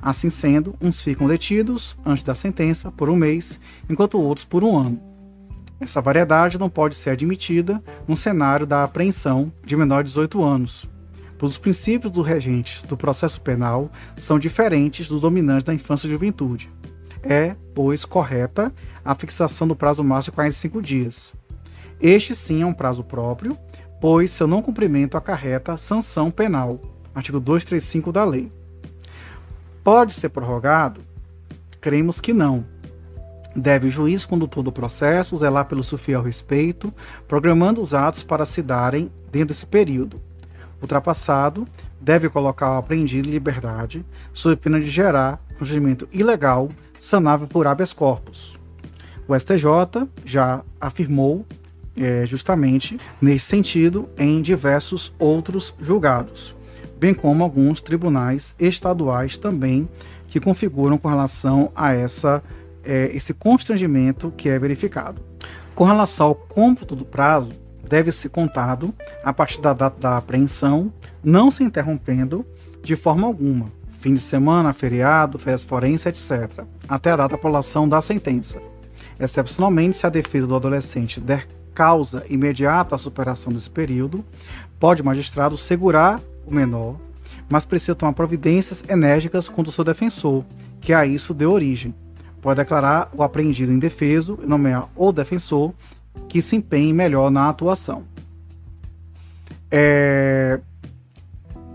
Assim sendo, uns ficam detidos antes da sentença por um mês, enquanto outros por um ano. Essa variedade não pode ser admitida num cenário da apreensão de menor de 18 anos, pois os princípios do regente do processo penal são diferentes dos dominantes da infância e juventude. É, pois, correta a fixação do prazo máximo de 45 dias. Este sim é um prazo próprio, pois seu não cumprimento acarreta sanção penal, artigo 235 da lei. Pode ser prorrogado? Cremos que não. Deve o juiz condutor do processo zelar pelo seu fiel respeito, programando os atos para se darem dentro desse período. Ultrapassado, deve colocar o apreendido em liberdade, sob pena de gerar constrangimento ilegal, sanável por habeas corpus. O STJ já afirmou justamente nesse sentido em diversos outros julgados, bem como alguns tribunais estaduais também que configuram com relação a esse constrangimento que é verificado. Com relação ao cômputo do prazo, deve ser contado a partir da data da apreensão, não se interrompendo de forma alguma, fim de semana, feriado, férias forense, etc., até a data da prolação da sentença. Excepcionalmente, se a defesa do adolescente der causa imediata à superação desse período, pode o magistrado segurar o menor, mas precisa tomar providências enérgicas contra o seu defensor, que a isso deu origem. Pode declarar o apreendido indefeso e nomear o defensor que se empenhe melhor na atuação.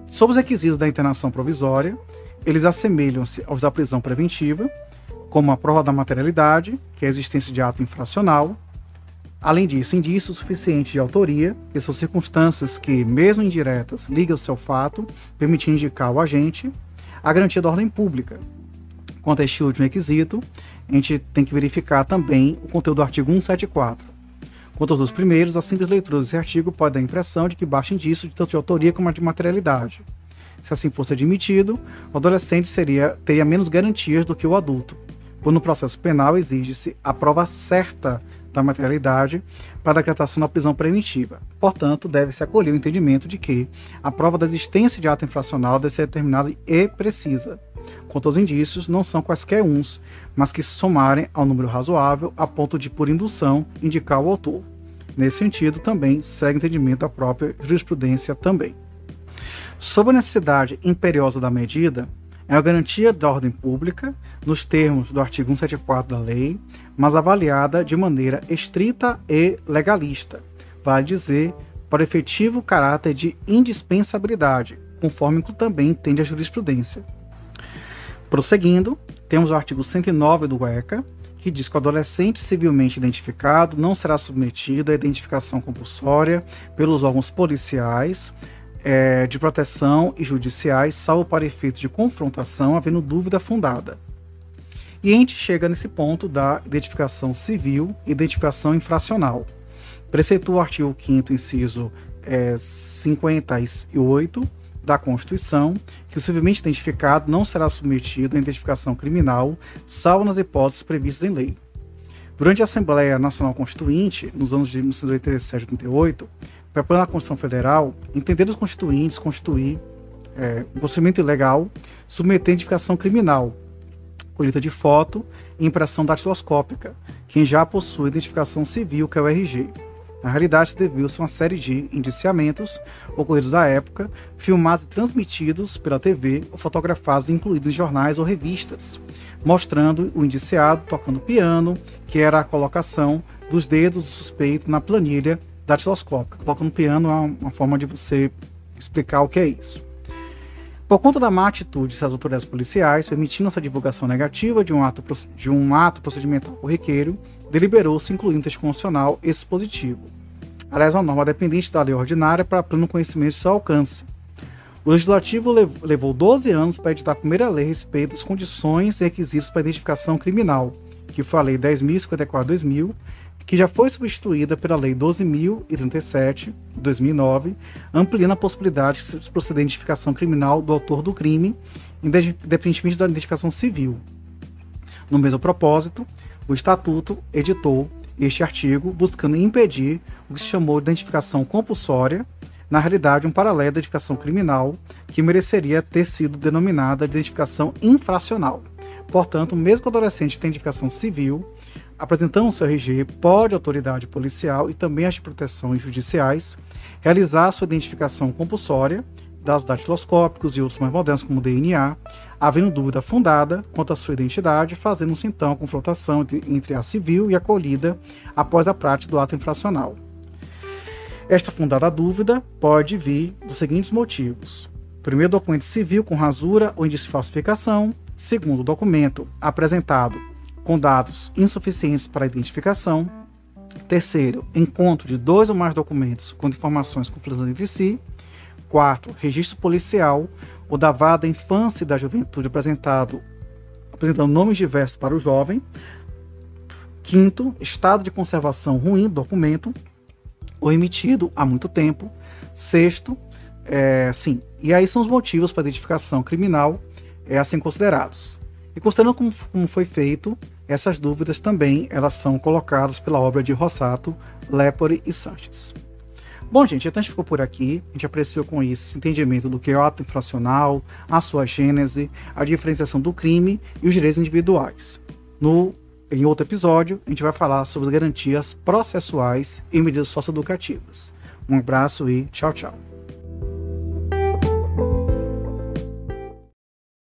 Sobre os requisitos da internação provisória, eles assemelham-se aos da prisão preventiva, como a prova da materialidade, que é a existência de ato infracional. Além disso, indícios suficientes de autoria, que são circunstâncias que, mesmo indiretas, ligam-se ao fato, permitindo indicar o agente. A garantia da ordem pública. Quanto a este último requisito, a gente tem que verificar também o conteúdo do artigo 174. Quanto aos dois primeiros, a simples leitura desse artigo pode dar a impressão de que baixa indício de tanto de autoria como de materialidade. Se assim fosse admitido, o adolescente teria menos garantias do que o adulto, pois no processo penal exige-se a prova certa da materialidade para a decretação da prisão preventiva. Portanto, deve-se acolher o entendimento de que a prova da existência de ato infracional deve ser determinada e precisa. Quanto aos indícios, não são quaisquer uns, mas que se somarem ao número razoável a ponto de, por indução, indicar o autor. Nesse sentido, também segue o entendimento da própria jurisprudência também. Sobre a necessidade imperiosa da medida, é a garantia da ordem pública, nos termos do artigo 174 da lei, mas avaliada de maneira estrita e legalista, vale dizer, para o efetivo caráter de indispensabilidade, conforme também entende a jurisprudência. Prosseguindo, temos o artigo 109 do ECA, que diz que o adolescente civilmente identificado não será submetido à identificação compulsória pelos órgãos policiais, de proteção e judiciais, salvo para efeitos de confrontação, havendo dúvida fundada. E a gente chega nesse ponto da identificação civil e identificação infracional. Preceitua o artigo 5º, inciso 58 da Constituição, que o civilmente identificado não será submetido à identificação criminal, salvo nas hipóteses previstas em lei. Durante a Assembleia Nacional Constituinte, nos anos de 1987 e 88, preparando a Constituição Federal, entenderam os constituintes constituir um procedimento ilegal, submeter a identificação criminal, colheita de foto e impressão datiloscópica, quem já possui identificação civil, que é o RG. Na realidade, se deviu-se uma série de indiciamentos ocorridos à época, filmados e transmitidos pela TV ou fotografados e incluídos em jornais ou revistas, mostrando o indiciado tocando piano, que era a colocação dos dedos do suspeito na planilha datiloscópica. Tocando piano é uma forma de você explicar o que é isso. Por conta da má atitude das autoridades policiais, permitindo essa divulgação negativa de um ato procedimental corriqueiro, deliberou-se incluir no texto constitucional esse dispositivo. Aliás, uma norma dependente da lei ordinária para pleno conhecimento de seu alcance. O Legislativo levou 12 anos para editar a primeira lei a respeito das condições e requisitos para identificação criminal, que foi a Lei 10.054/2000, que já foi substituída pela Lei 12.037, de 2009, ampliando a possibilidade de proceder à identificação criminal do autor do crime, independentemente da identificação civil. No mesmo propósito, o Estatuto editou este artigo buscando impedir o que se chamou de identificação compulsória, na realidade um paralelo da identificação criminal, que mereceria ter sido denominada de identificação infracional. Portanto, mesmo que o adolescente tenha identificação civil, apresentando o seu RG, pode a autoridade policial e também as de proteção e judiciais realizar sua identificação compulsória, dados datiloscópicos e outros mais modernos como DNA, havendo dúvida fundada quanto à sua identidade, fazendo-se então a confrontação entre a civil e a acolhida após a prática do ato infracional. Esta fundada dúvida pode vir dos seguintes motivos: primeiro, documento civil com rasura ou indício de falsificação; segundo, documento apresentado com dados insuficientes para a identificação; terceiro, encontro de 2 ou mais documentos com informações conflitantes entre si; quarto, registro policial ou da vara da infância e da juventude apresentando nomes diversos para o jovem; Quinto, estado de conservação ruim do documento ou emitido há muito tempo. Sexto, sim, e aí são os motivos para identificação criminal assim considerados. E considerando como foi feito, essas dúvidas também elas são colocadas pela obra de Rossato, Lepore e Sanches. Bom, gente, então a gente ficou por aqui. A gente apreciou com isso esse entendimento do que é o ato infracional, a sua gênese, a diferenciação do crime e os direitos individuais. Em outro episódio, a gente vai falar sobre as garantias processuais e medidas socioeducativas. Um abraço e tchau, tchau.